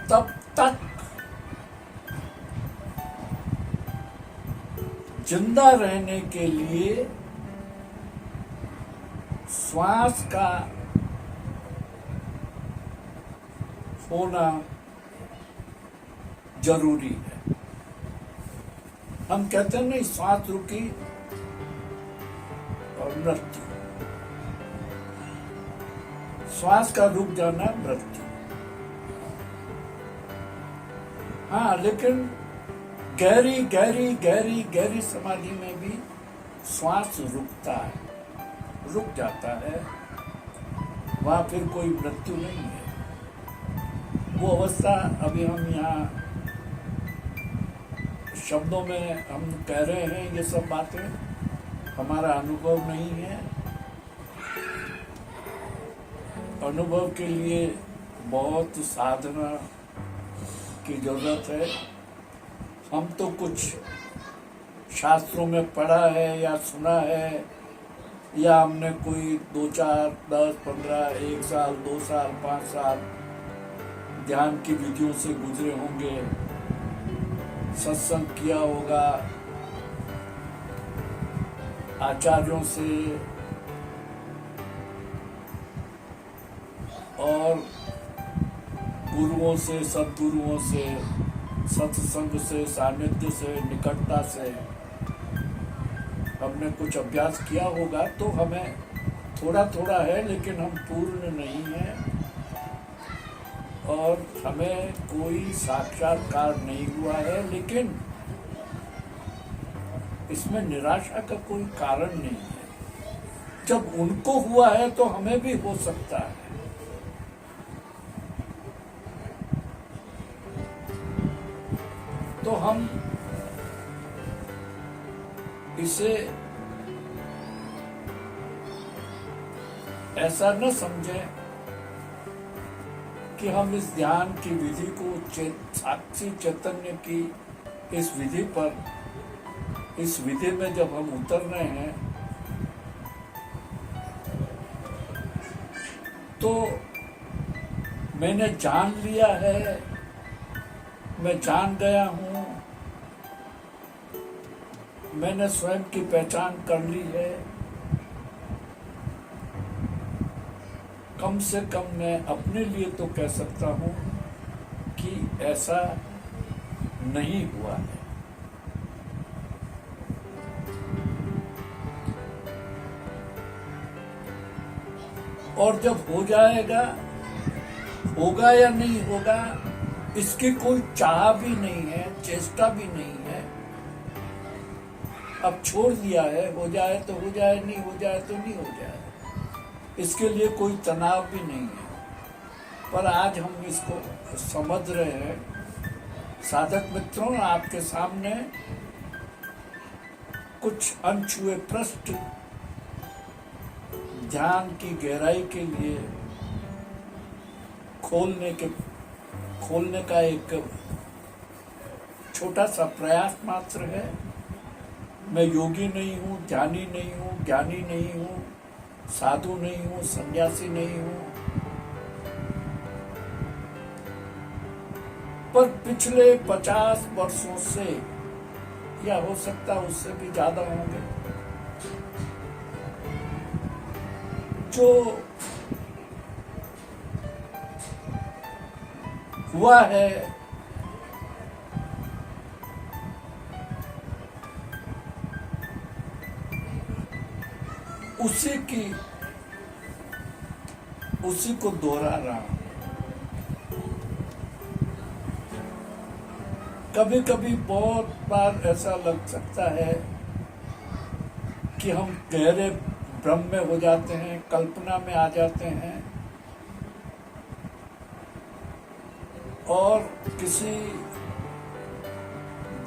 तब तक जिंदा रहने के लिए श्वास का होना जरूरी है। हम कहते हैं नहीं, श्वास रुकी और मृत्यु, श्वास का रुक जाना मृत्यु। हाँ, लेकिन गहरी गहरी गहरी गहरी समाधि में भी श्वास रुकता है, रुक जाता है, वहां फिर कोई मृत्यु नहीं है। वो अवस्था अभी हम यहाँ शब्दों में हम कह रहे हैं, ये सब बातें हमारा अनुभव नहीं है। अनुभव के लिए बहुत साधना की जरूरत है। हम तो कुछ शास्त्रों में पढ़ा है या सुना है, या हमने कोई 2, 4, 10, 15, 1 साल, 2 साल, 5 साल ध्यान की विधियों से गुजरे होंगे, सत्संग किया होगा आचार्यों से और गुरुओं से, सद्गुरुओं से, सत्संग से, सानिध्य से, निकटता से हमने कुछ अभ्यास किया होगा, तो हमें थोड़ा थोड़ा है, लेकिन हम पूर्ण नहीं हैं और हमें कोई साक्षात्कार नहीं हुआ है। लेकिन इसमें निराशा का कोई कारण नहीं है। जब उनको हुआ है तो हमें भी हो सकता है। तो हम इसे ऐसा न समझें कि हम इस ध्यान की विधि को साक्षी चैतन्य की इस विधि पर, इस विधि में जब हम उतर रहे हैं तो मैंने जान लिया है, मैं जान गया हूं, मैंने स्वयं की पहचान कर ली है। कम से कम मैं अपने लिए तो कह सकता हूं कि ऐसा नहीं हुआ है। और जब हो जाएगा, होगा या नहीं होगा, इसकी कोई चाह भी नहीं है, चेष्टा भी नहीं है। अब छोड़ दिया है, हो जाए तो हो जाए, नहीं हो जाए तो नहीं हो जाए, इसके लिए कोई तनाव भी नहीं है। पर आज हम इसको समझ रहे हैं। साधक मित्रों, आपके सामने कुछ अनछुए पृष्ठ ध्यान की गहराई के लिए खोलने का एक छोटा सा प्रयास मात्र है। मैं योगी नहीं हूँ, ध्यानी नहीं हूँ, ज्ञानी नहीं हूँ, साधु नहीं हूँ, सन्यासी नहीं हूँ, पर पिछले 50 वर्षों से, या हो सकता है उससे भी ज्यादा होंगे, जो हुआ है उसी को दोहरा रहा हूं। कभी कभी बहुत बार ऐसा लग सकता है कि हम गहरे भ्रम में हो जाते हैं, कल्पना में आ जाते हैं और किसी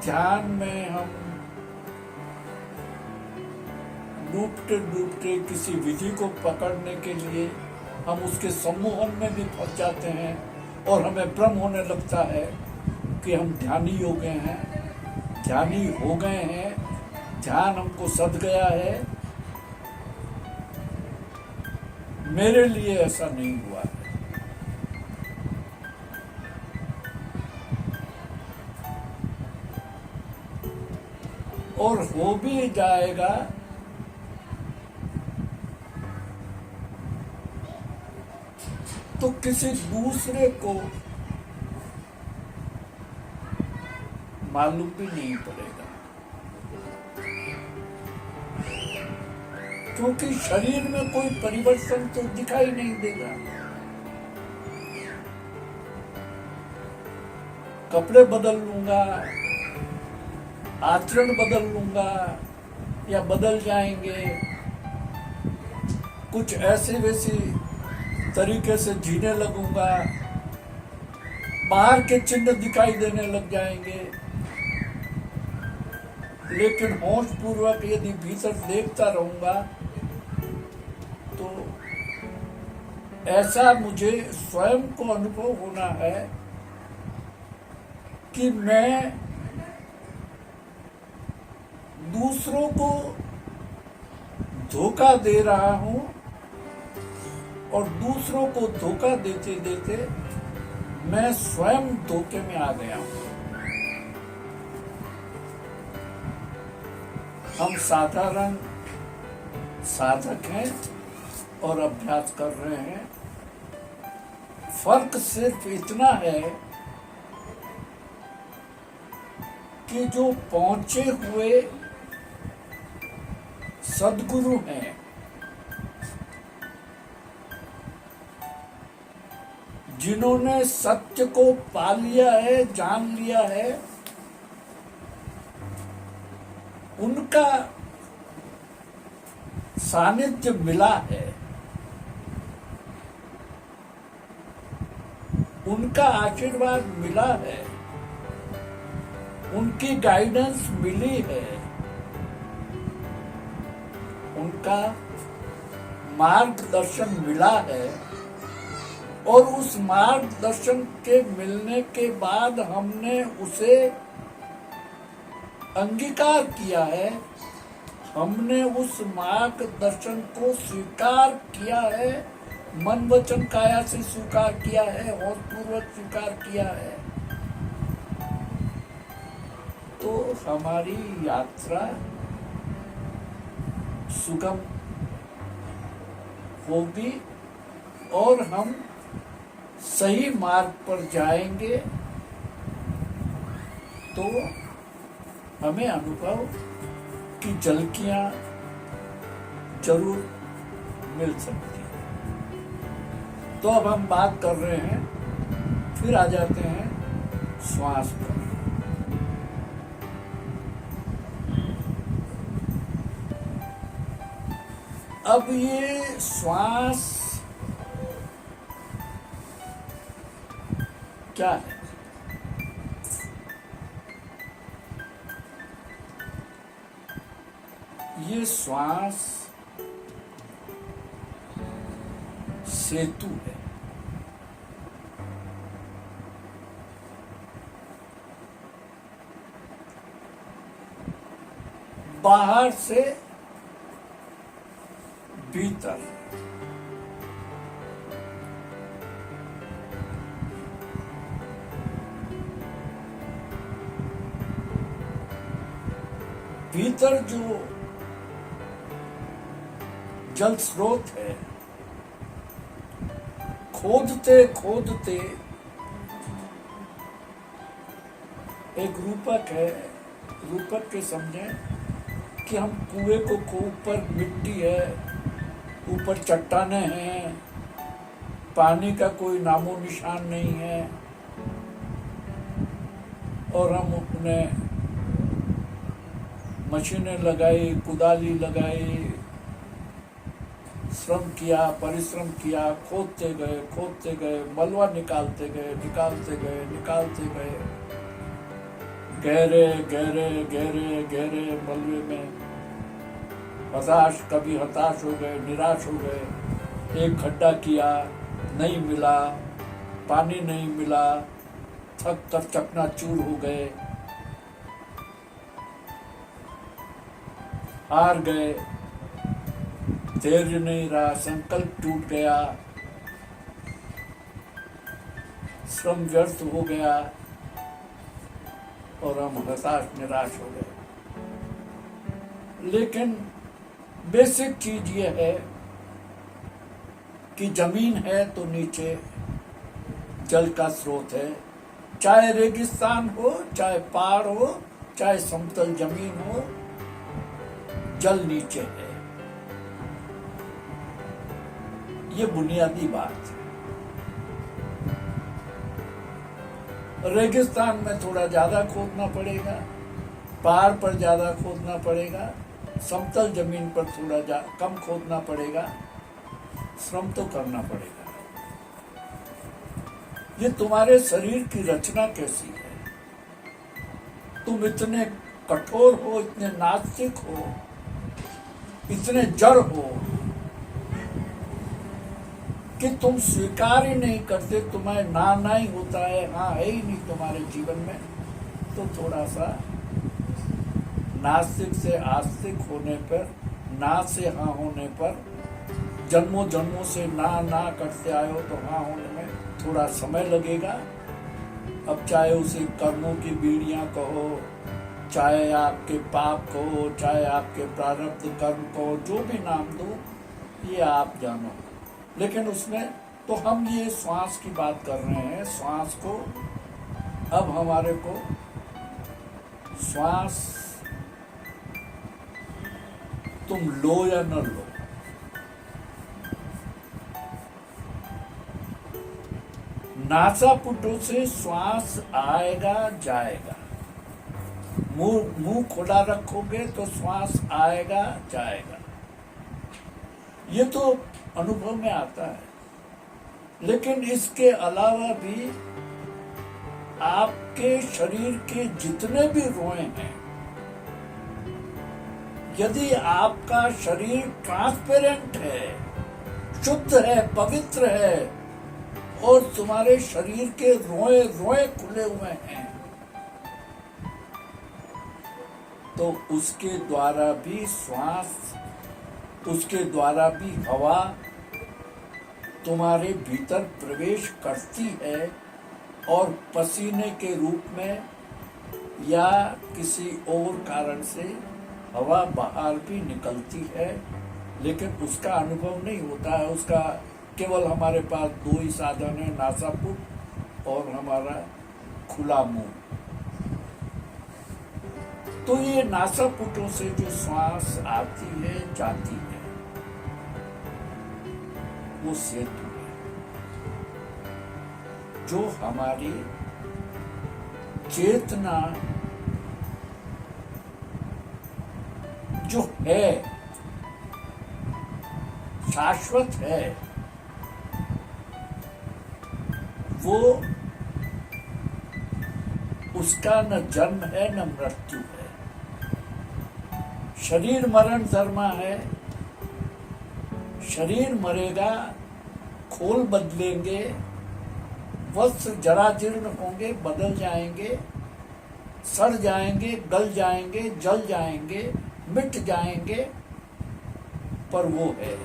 ध्यान में हम डूबते किसी विधि को पकड़ने के लिए हम उसके सम्मोहन में भी फंस जाते हैं और हमें भ्रम होने लगता है कि हम ध्यानी हो गए हैं, ध्यानी हो गए हैं, ध्यान हमको सध गया है। मेरे लिए ऐसा नहीं हुआ है। और हो भी जाएगा तो किसी दूसरे को मालूम भी नहीं पड़ेगा, क्योंकि शरीर में कोई परिवर्तन तो दिखाई नहीं देगा। कपड़े बदल लूंगा, आचरण बदल लूंगा या बदल जाएंगे, कुछ ऐसे वैसे तरीके से जीने लगूंगा, बाहर के चिन्ह दिखाई देने लग जाएंगे, लेकिन होश पूर्वक यदि भीतर देखता रहूंगा तो ऐसा मुझे स्वयं को अनुभव होना है कि मैं दूसरों को धोखा दे रहा हूं और दूसरों को धोखा देते देते मैं स्वयं धोखे में आ गया हूं। हम साधारण साधक हैं और अभ्यास कर रहे हैं। फर्क सिर्फ इतना है कि जो पहुंचे हुए सद्गुरु हैं, जिन्होंने सत्य को पा लिया है, जान लिया है, उनका सानिध्य मिला है, उनका आशीर्वाद मिला है, उनकी गाइडेंस मिली है, उनका मार्गदर्शन मिला है। और उस मार्गदर्शन के मिलने के बाद हमने उसे अंगीकार किया है, हमने उस मार्गदर्शन को स्वीकार किया है, मन वचन काया से स्वीकार किया है, होश पूर्वक स्वीकार किया है, तो हमारी यात्रा सुगम होगी और हम सही मार्ग पर जाएंगे। तो हमें अनुभव की झलकियां जरूर मिल सकती हैं। तो अब हम बात कर रहे हैं, फिर आ जाते हैं श्वास पर। अब ये श्वास क्या है? ये श्वास सेतु है। बाहर से भीतर, भीतर जो जल स्रोत है, खोदते खोदते एक रूपक है, रूपक के समझें कि हम कुएं को ऊपर मिट्टी है, ऊपर चट्टाने हैं, पानी का कोई नामो निशान नहीं है, और हम अपने मशीनें लगाई, कुदाली लगाई, श्रम किया, परिश्रम किया, खोदते गए, मलबा निकालते गए, निकालते गए, गहरे गहरे गहरे गहरे मलबे में कभी हताश हो गए, निराश हो गए। एक खड्डा किया, नहीं मिला, पानी नहीं मिला, थक कर चकनाचूर हो गए, हार गए, धैर्य नहीं रहा, संकल्प टूट गया, श्रम व्यर्थ हो गया और हम हताश निराश हो गए। लेकिन बेसिक चीज ये है कि जमीन है तो नीचे जल का स्रोत है, चाहे रेगिस्तान हो, चाहे पहाड़ हो, चाहे समतल जमीन हो, जल नीचे है। ये बुनियादी बात है। रेगिस्तान में थोड़ा ज्यादा खोदना पड़ेगा, पहाड़ पर ज्यादा खोदना पड़ेगा, समतल जमीन पर थोड़ा कम खोदना पड़ेगा, श्रम तो करना पड़ेगा। ये तुम्हारे शरीर की रचना कैसी है? तुम इतने कठोर हो, इतने नास्तिक हो, इतने जड़ हो कि तुम स्वीकार ही नहीं करते, तुम्हें ना ही होता है, हाँ है ही नहीं तुम्हारे जीवन में। तो थोड़ा सा नास्तिक से आस्तिक होने पर, ना से हाँ होने पर, जन्मों जन्मों से ना करते आए हो तो हाँ होने में थोड़ा समय लगेगा। अब चाहे उसे कर्मों की बीड़ियां कहो, चाहे आपके पाप कहो, चाहे आपके प्रारब्ध कर्म कहो, जो भी नाम दो, ये आप जानो। लेकिन उसमें तो हम ये श्वास की बात कर रहे हैं। श्वास को अब हमारे को श्वास तुम लो या न लो, नासापुटों से श्वास आएगा जाएगा। मुंह खुला रखोगे तो श्वास आएगा जाएगा। ये तो अनुभव में आता है। लेकिन इसके अलावा भी आपके शरीर के जितने भी रोए हैं, यदि आपका शरीर ट्रांसपेरेंट है, शुद्ध है, पवित्र है और तुम्हारे शरीर के रोए रोए खुले हुए हैं, तो उसके द्वारा भी श्वास, उसके द्वारा भी हवा तुम्हारे भीतर प्रवेश करती है और पसीने के रूप में या किसी और कारण से हवा बाहर भी निकलती है। लेकिन उसका अनुभव नहीं होता है। उसका केवल हमारे पास दो ही साधन है, नासापुट और हमारा खुला मुंह। तो ये नासापुटों से जो श्वास आती है जाती है, वो सेतु है जो हमारी चेतना जो है, शाश्वत है, वो उसका न जन्म है न मृत्यु है। शरीर मरण धर्मा है। शरीर मरेगा, खोल बदलेंगे, वस्त्र जराजीर्ण होंगे, बदल जाएंगे, सड़ जाएंगे, गल जाएंगे, जल जाएंगे, मिट जाएंगे, पर वो है।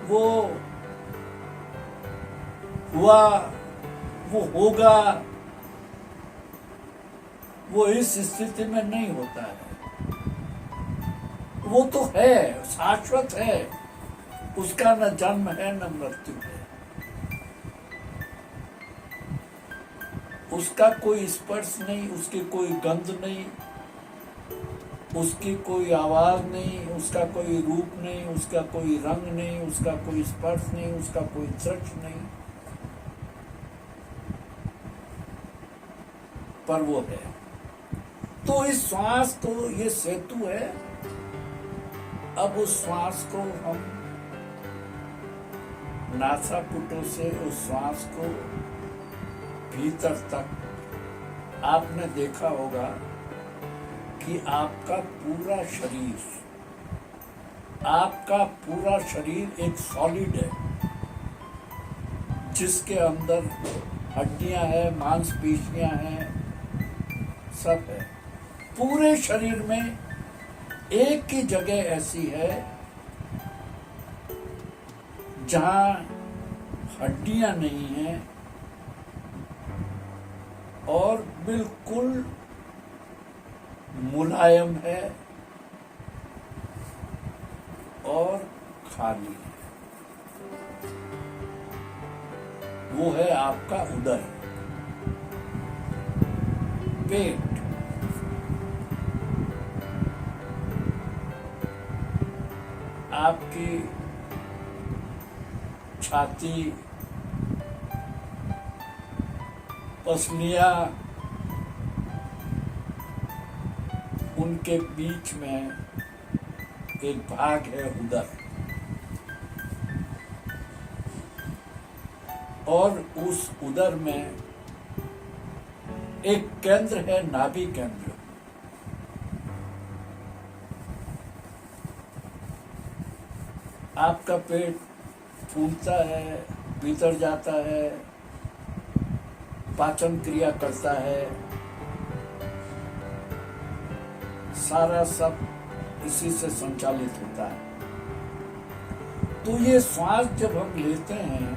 वो हुआ, वो होगा, वो इस स्थिति में नहीं होता है। वो तो है, शाश्वत है। उसका न जन्म है न मृत्यु है। उसका कोई स्पर्श नहीं, उसकी कोई गंध नहीं, उसकी कोई आवाज नहीं, उसका कोई रूप नहीं, उसका कोई रंग नहीं, उसका कोई स्पर्श नहीं, उसका कोई दृश्य नहीं, पर वो है। तो इस श्वास को, ये सेतु है। अब उस श्वास को हम नासापुटों से उस श्वास को भीतर तक, आपने देखा होगा कि आपका पूरा शरीर एक सॉलिड है, जिसके अंदर हड्डियां हैं, मांसपेशियां हैं, सब है। पूरे शरीर में एक ही जगह ऐसी है जहां हड्डियां नहीं हैं और बिल्कुल मुलायम है और खाली है। वो है आपका उदर, पेट। आपकी छाती, पसलियां, उनके बीच में एक भाग है उदर, और उस उदर में एक केंद्र है, नाभि केंद्र। आपका पेट फूलता है, भीतर जाता है, पाचन क्रिया करता है, सारा सब इसी से संचालित होता है। तो ये श्वास जब हम लेते हैं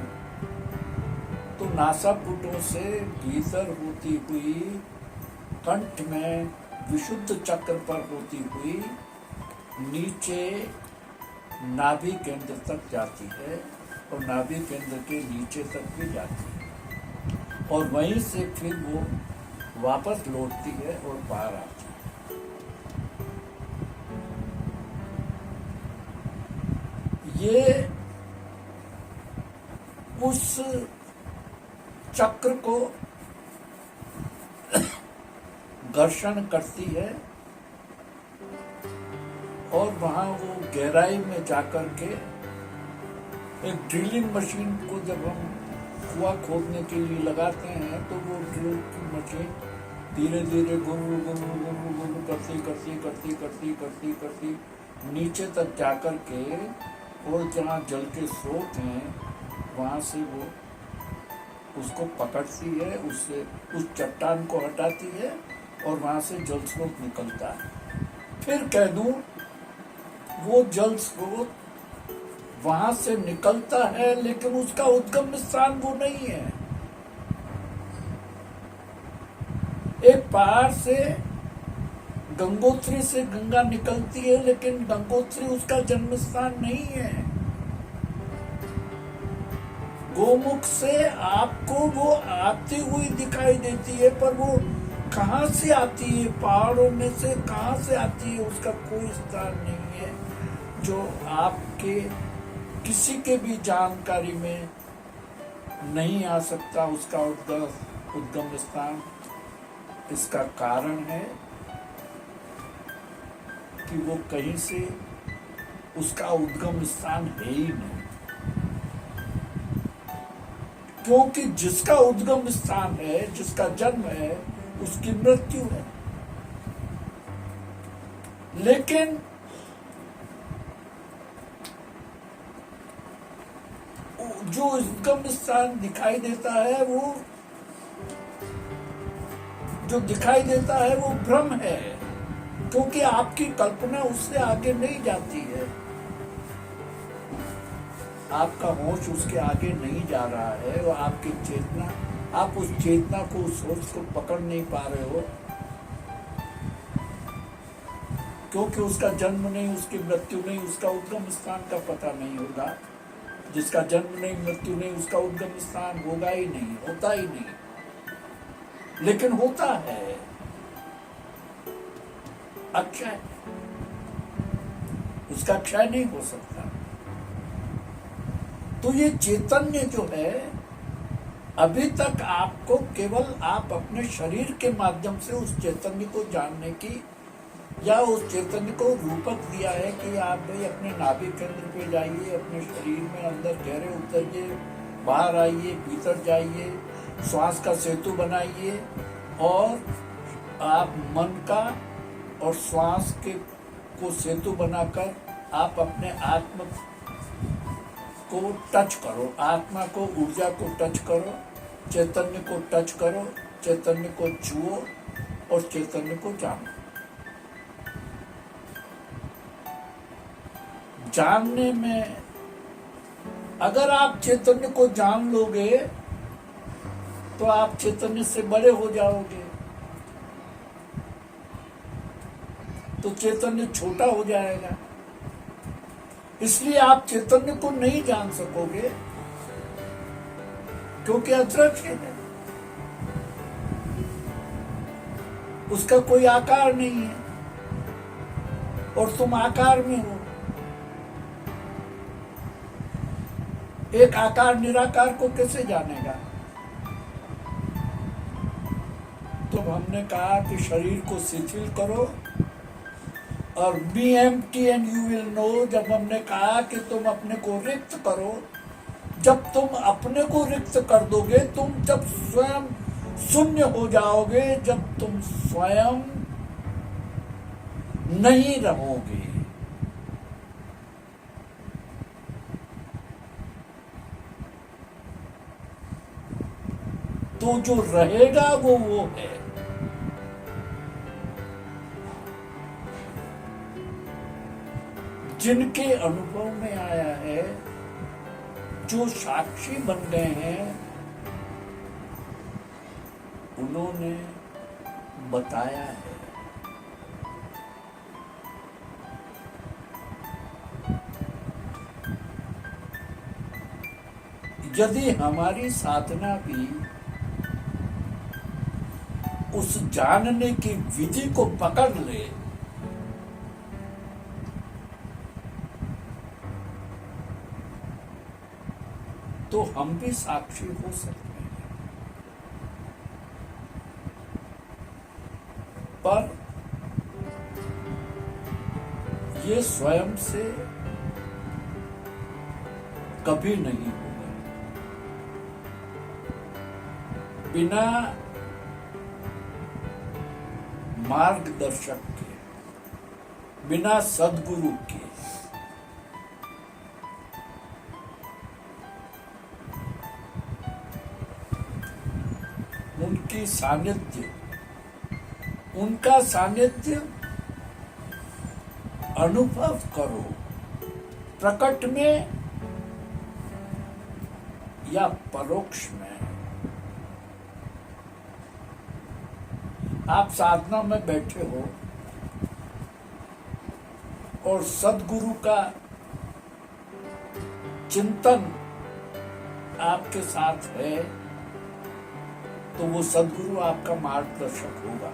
तो नासापुटों से भीतर होती हुई कंठ में विशुद्ध चक्र पर होती हुई नीचे नाभि केंद्र तक जाती है और नाभि केंद्र के नीचे तक भी जाती है और वहीं से फिर वो वापस लौटती है और बाहर आती है। ये उस चक्र को घर्षण करती है और वहां वो गहराई में जाकर के एक ड्रिलिंग मशीन को जब हम कुआं खोदने के लिए लगाते हैं तो वो ड्रिल की मशीन धीरे धीरे गुरु गुरु गुरु गुरु करती करती करती करती करती करती नीचे तक जाकर के और जहाँ जल के स्रोत हैं वहां से वो उसको पकड़ती है, उससे उस चट्टान को हटाती है और वहां से जल स्रोत निकलता है। फिर कह दूं वो जल स्रोत वहां से निकलता है लेकिन उसका उद्गम स्थान वो नहीं है। एक पहाड़ से गंगोत्री से गंगा निकलती है लेकिन गंगोत्री उसका जन्म स्थान नहीं है। गोमुख से आपको वो आती हुई दिखाई देती है पर वो कहां से आती है, पहाड़ों में से कहां से आती है, उसका कोई स्थान नहीं है जो आपके किसी के भी जानकारी में नहीं आ सकता उसका उद्गम स्थान। इसका कारण है कि वो कहीं से उसका उद्गम स्थान है ही नहीं, क्योंकि जिसका उद्गम स्थान है, जिसका जन्म है, उसकी मृत्यु है। लेकिन जो उद्गम स्थान दिखाई देता है वो जो दिखाई देता है वो भ्रम है, क्योंकि आपकी कल्पना उससे आगे नहीं जाती है। आपका होश उसके आगे नहीं जा रहा है और आपकी चेतना, आप उस चेतना को, उस सोच को पकड़ नहीं पा रहे हो, क्योंकि उसका जन्म नहीं, उसकी मृत्यु नहीं, उसका उद्गम स्थान का पता नहीं होगा। जिसका जन्म नहीं, मृत्यु नहीं, उसका उद्गम स्थान होगा ही नहीं, होता ही नहीं। लेकिन होता है अक्षय, उसका क्षय नहीं हो सकता। तो ये चैतन्य जो है, अभी तक आपको केवल आप अपने शरीर के माध्यम से उस चैतन्य को जानने की, या उस चैतन्य को रूपक दिया है कि आप भाई अपने नाभि केंद्र पे जाइए, अपने शरीर में अंदर गहरे उतरिए, बाहर आइए, भीतर जाइए, श्वास का सेतु बनाइए और आप मन का और श्वास के को सेतु बनाकर आप अपने आत्मा को टच करो, आत्मा को, ऊर्जा को टच करो, चैतन्य को टच करो, चैतन्य को छुओ और चैतन्य को जानो। जानने में अगर आप चैतन्य को जान लोगे तो आप चैतन्य से बड़े हो जाओगे, तो चैतन्य छोटा हो जाएगा। इसलिए आप चैतन्य को नहीं जान सकोगे क्योंकि अदृश्य है, उसका कोई आकार नहीं है और तुम आकार में हो। एक आकार निराकार को कैसे जानेगा? तो हमने कहा कि शरीर को शिथिल करो और be empty and you will know. जब हमने कहा कि तुम अपने को रिक्त करो, जब तुम अपने को रिक्त कर दोगे, तुम जब स्वयं शून्य हो जाओगे, जब तुम स्वयं नहीं रहोगे, तो जो रहेगा वो है। जिनके अनुभव में आया है, जो साक्षी बन गए हैं, उन्होंने बताया है। यदि हमारी साधना भी उस जानने की विधि को पकड़ ले, तो हम भी साक्षी हो सकते हैं। पर ये स्वयं से कभी नहीं होगा। बिना मार्गदर्शक के, बिना सद्गुरु के, उनकी सानिध्य, उनका सानिध्य अनुभव करो, प्रकट में या परोक्ष में। आप साधना में बैठे हो और सद्गुरु का चिंतन आपके साथ है, तो वो सद्गुरु आपका मार्गदर्शक होगा।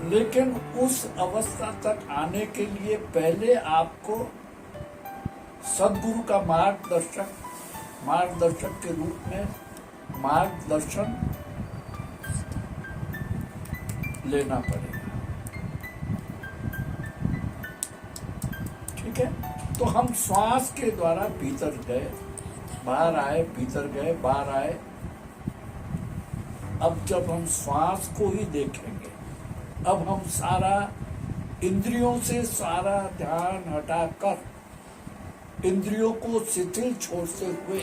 लेकिन उस अवस्था तक आने के लिए पहले आपको सद्गुरु का मार्गदर्शक के रूप में मार्गदर्शन लेना पड़ेगा। ठीक है? तो हम श्वास के द्वारा भीतर गए, बाहर आए, भीतर गए, बाहर आए। अब जब हम श्वास को ही देखेंगे, अब हम सारा इंद्रियों से सारा ध्यान हटाकर, इंद्रियों को शिथिल छोड़ते हुए,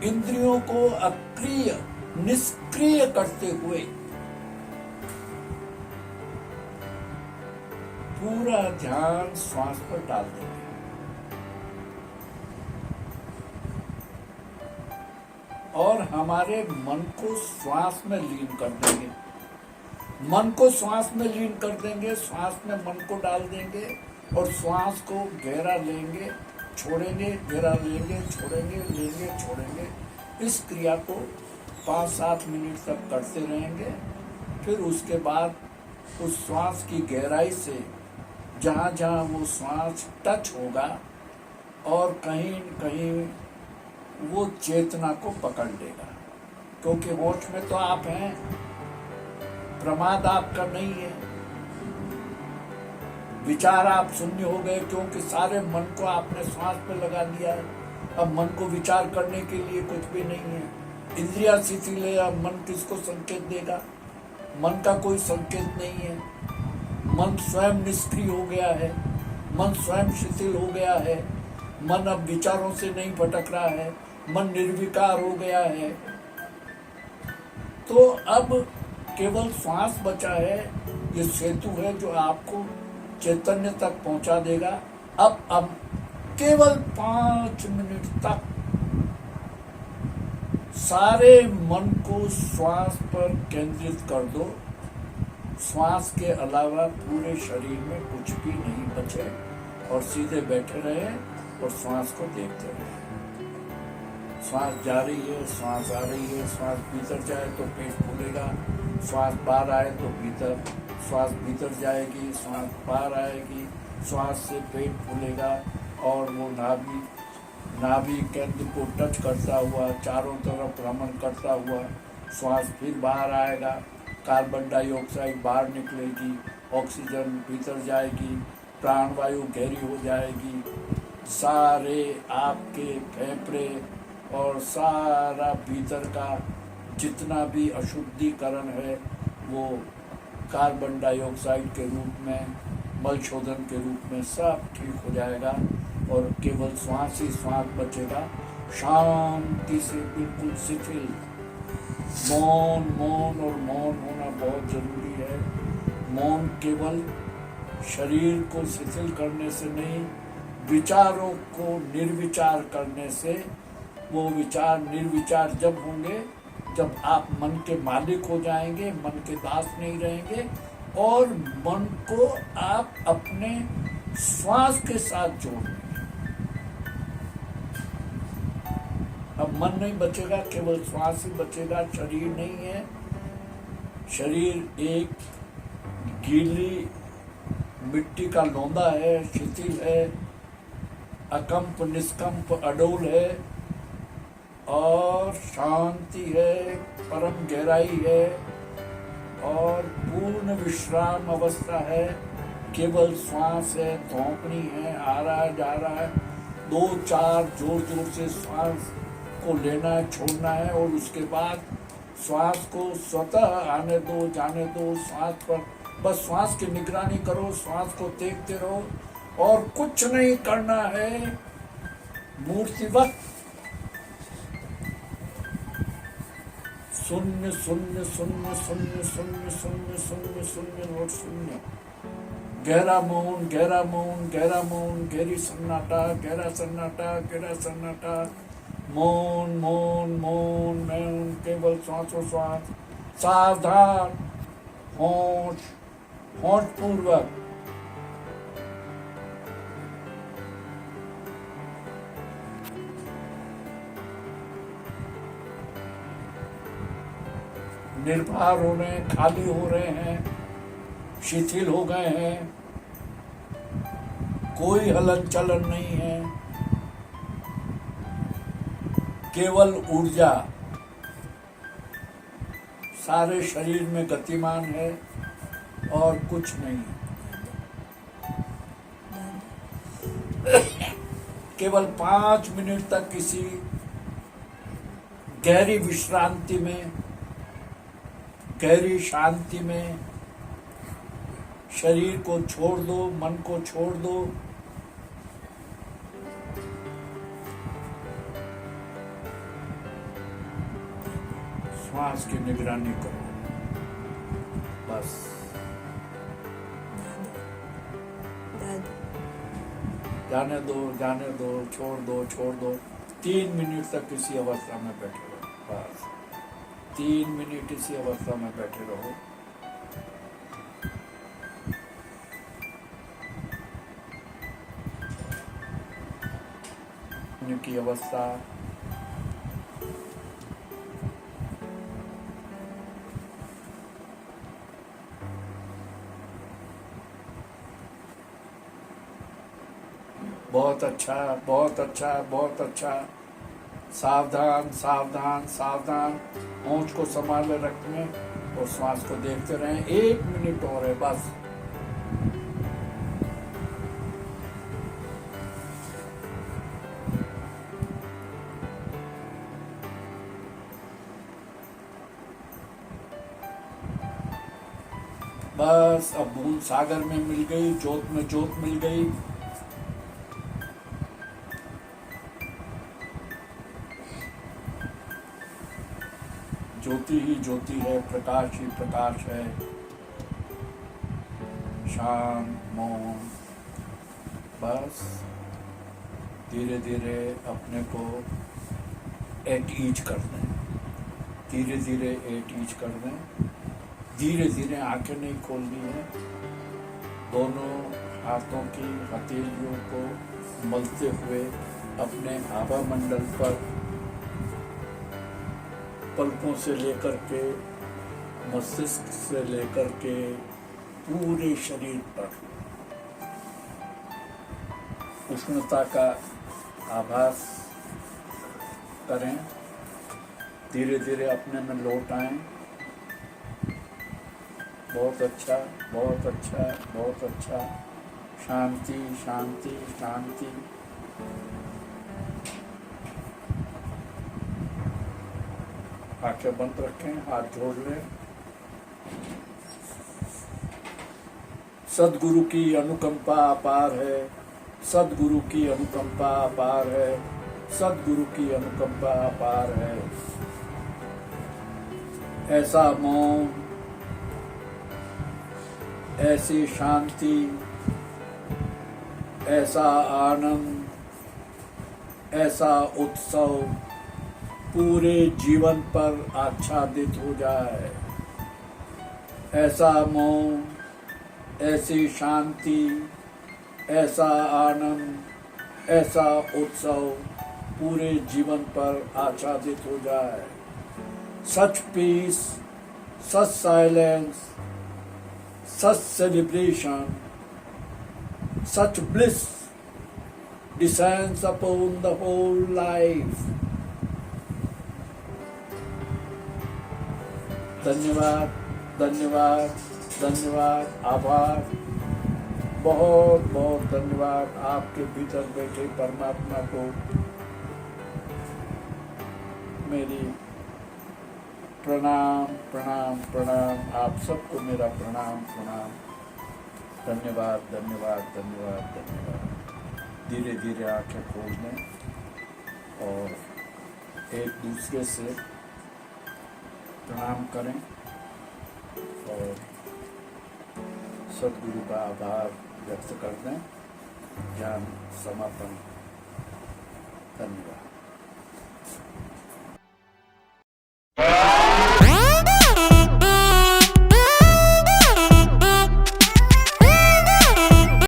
इंद्रियों को अक्रिय निष्क्रिय करते हुए पूरा ध्यान श्वास पर डाल देंगे। और हमारे मन को श्वास में लीन कर देंगे। मन को श्वास में लीन कर देंगे, श्वास में मन को डाल देंगे और श्वास को गहरा लेंगे, छोड़ेंगे, गहरा लेंगे, छोड़ेंगे, लेंगे, छोड़ेंगे। इस क्रिया को 5-7 मिनट तक करते रहेंगे। फिर उसके बाद उस श्वास की गहराई से जहाँ जहाँ वो श्वास टच होगा और कहीं कहीं वो चेतना को पकड़ लेगा, क्योंकि होश में तो आप हैं, प्रमाद आपका नहीं है। विचार आप शून्य हो गए क्योंकि सारे मन को आपने श्वास पे लगा दिया है। अब मन को विचार करने के लिए कुछ भी नहीं है। इंद्रिया शिथिल है, अब मन किसको संकेत देगा? मन का कोई संकेत नहीं है। मन स्वयं निष्क्रिय हो गया है, मन स्वयं शिथिल हो गया है, मन अब विचारों से नहीं भटक रहा है, मन निर्विकार हो गया है। तो अब केवल श्वास बचा है, ये सेतु है जो आपको चैतन्य तक पहुंचा देगा। अब केवल 5 मिनट तक सारे मन को श्वास पर केंद्रित कर दो। श्वास के अलावा पूरे शरीर में कुछ भी नहीं बचे और सीधे बैठे रहे और श्वास को देखते रहे। श्वास जा रही है, श्वास आ रही है, श्वास भीतर जाए तो पेट फूलेगा, श्वास बाहर आए तो भीतर, श्वास भीतर जाएगी, श्वास बाहर आएगी, श्वास से पेट फूलेगा और वो नाभि केंद्र को टच करता हुआ चारों तरफ भ्रमण करता हुआ श्वास फिर बाहर आएगा। कार्बन डाइऑक्साइड बाहर निकलेगी, ऑक्सीजन भीतर जाएगी, प्राणवायु गहरी हो जाएगी। सारे आपके फेफड़े और सारा भीतर का जितना भी अशुद्धिकरण है वो कार्बन डाइऑक्साइड के रूप में, मल शोधन के रूप में सब ठीक हो जाएगा और केवल श्वास ही श्वास बचेगा। शांति से बिल्कुल शिथिल, मौन और मौन होना बहुत जरूरी है। मौन केवल शरीर को शिथिल करने से नहीं, विचारों को निर्विचार करने से। वो विचार निर्विचार जब होंगे जब आप मन के मालिक हो जाएंगे, मन के दास नहीं रहेंगे और मन को आप अपने श्वास के साथ जोड़ लेंगे। अब मन नहीं बचेगा, केवल श्वास ही बचेगा। शरीर नहीं है, शरीर एक गीली मिट्टी का लौंदा है, शिथिल है, अकंप निष्कंप अडोल है और शांति है, परम गहराई है और पूर्ण विश्राम अवस्था है। केवल श्वास है, धौंकनी है, आ रहा है, जा रहा है। 2-4 जोर जोर से श्वास को लेना है, छोड़ना है और उसके बाद श्वास को स्वतः आने दो, जाने दो। श्वास पर बस श्वास की निगरानी करो, श्वास को देखते रहो और कुछ नहीं करना है। मूर्तिवत शून्य शून्य शून्य शून्य शून्य शून्य शून्य शून्य और शून्य। गहरा मौन, गहरा मौन, गहरा मौन, गहरी सन्नाटा, गहरा सन्नाटा, गहरा सन्नाटा। मौन मौन मौन मौन, केवल श्वासोश्वास। सावधान, होश होश पूर्वक। निर्भर हो रहे हैं, खाली हो रहे हैं, शिथिल हो गए हैं, कोई हलन चलन नहीं है, केवल ऊर्जा सारे शरीर में गतिमान है और कुछ नहीं है। केवल 5 मिनट तक किसी गहरी विश्रांति में, गहरी शांति में शरीर को छोड़ दो, मन को छोड़ दो। श्वास की निगरानी करो, बस। जाने दो, जाने दो, छोड़ दो, छोड़ दो। 3 मिनट तक इसी अवस्था में बैठे रहो, बस। 3 मिनट इसी अवस्था में बैठे रहो। की अवस्था, बहुत अच्छा, बहुत अच्छा, बहुत अच्छा। सावधान सावधान सावधान, होंठ को संभाले रखने और श्वास को देखते रहें। 1 मिनट और है, बस। बस अब बूंद सागर में मिल गई, जोत में जोत मिल गई। ज्योति ही ज्योति है, प्रकाश ही प्रकाश है। शांत मौन, बस धीरे धीरे अपने को एट ईच कर दें, धीरे धीरे एट ईच कर दें। धीरे धीरे आंखें नहीं खोलनी है, दोनों हाथों की हथेलियों को मलते हुए अपने आभा मंडल पर पलकों से लेकर के मस्तिष्क से लेकर के पूरे शरीर पर उष्णता का आभास करें। धीरे धीरे अपने में लौट आएं। बहुत अच्छा, बहुत अच्छा, बहुत अच्छा। शांति शांति शांति। आंखें बंद रखें, हाथ जोड़ लें। सदगुरु की अनुकंपा अपार है, सदगुरु की अनुकंपा अपार है, सदगुरु की अनुकंपा अपार है। ऐसा मौन, ऐसी शांति, ऐसा आनंद, ऐसा उत्सव पूरे जीवन पर आच्छादित हो जाए। ऐसा मौन, ऐसी शांति, ऐसा आनंद, ऐसा उत्सव पूरे जीवन पर आच्छादित हो जाए। सच piece, such silence, such celebration, such bliss descends upon the whole life. धन्यवाद, धन्यवाद, धन्यवाद, आभार, बहुत बहुत धन्यवाद। आपके भीतर बैठे परमात्मा को मेरी प्रणाम प्रणाम प्रणाम। आप सबको मेरा प्रणाम प्रणाम। धन्यवाद धन्यवाद धन्यवाद धन्यवाद। धीरे धीरे आंखें खोल लें और एक दूसरे से प्रणाम करें और सदगुरु का आभार व्यक्त कर दें। ज्ञान समापन। धन्यवाद।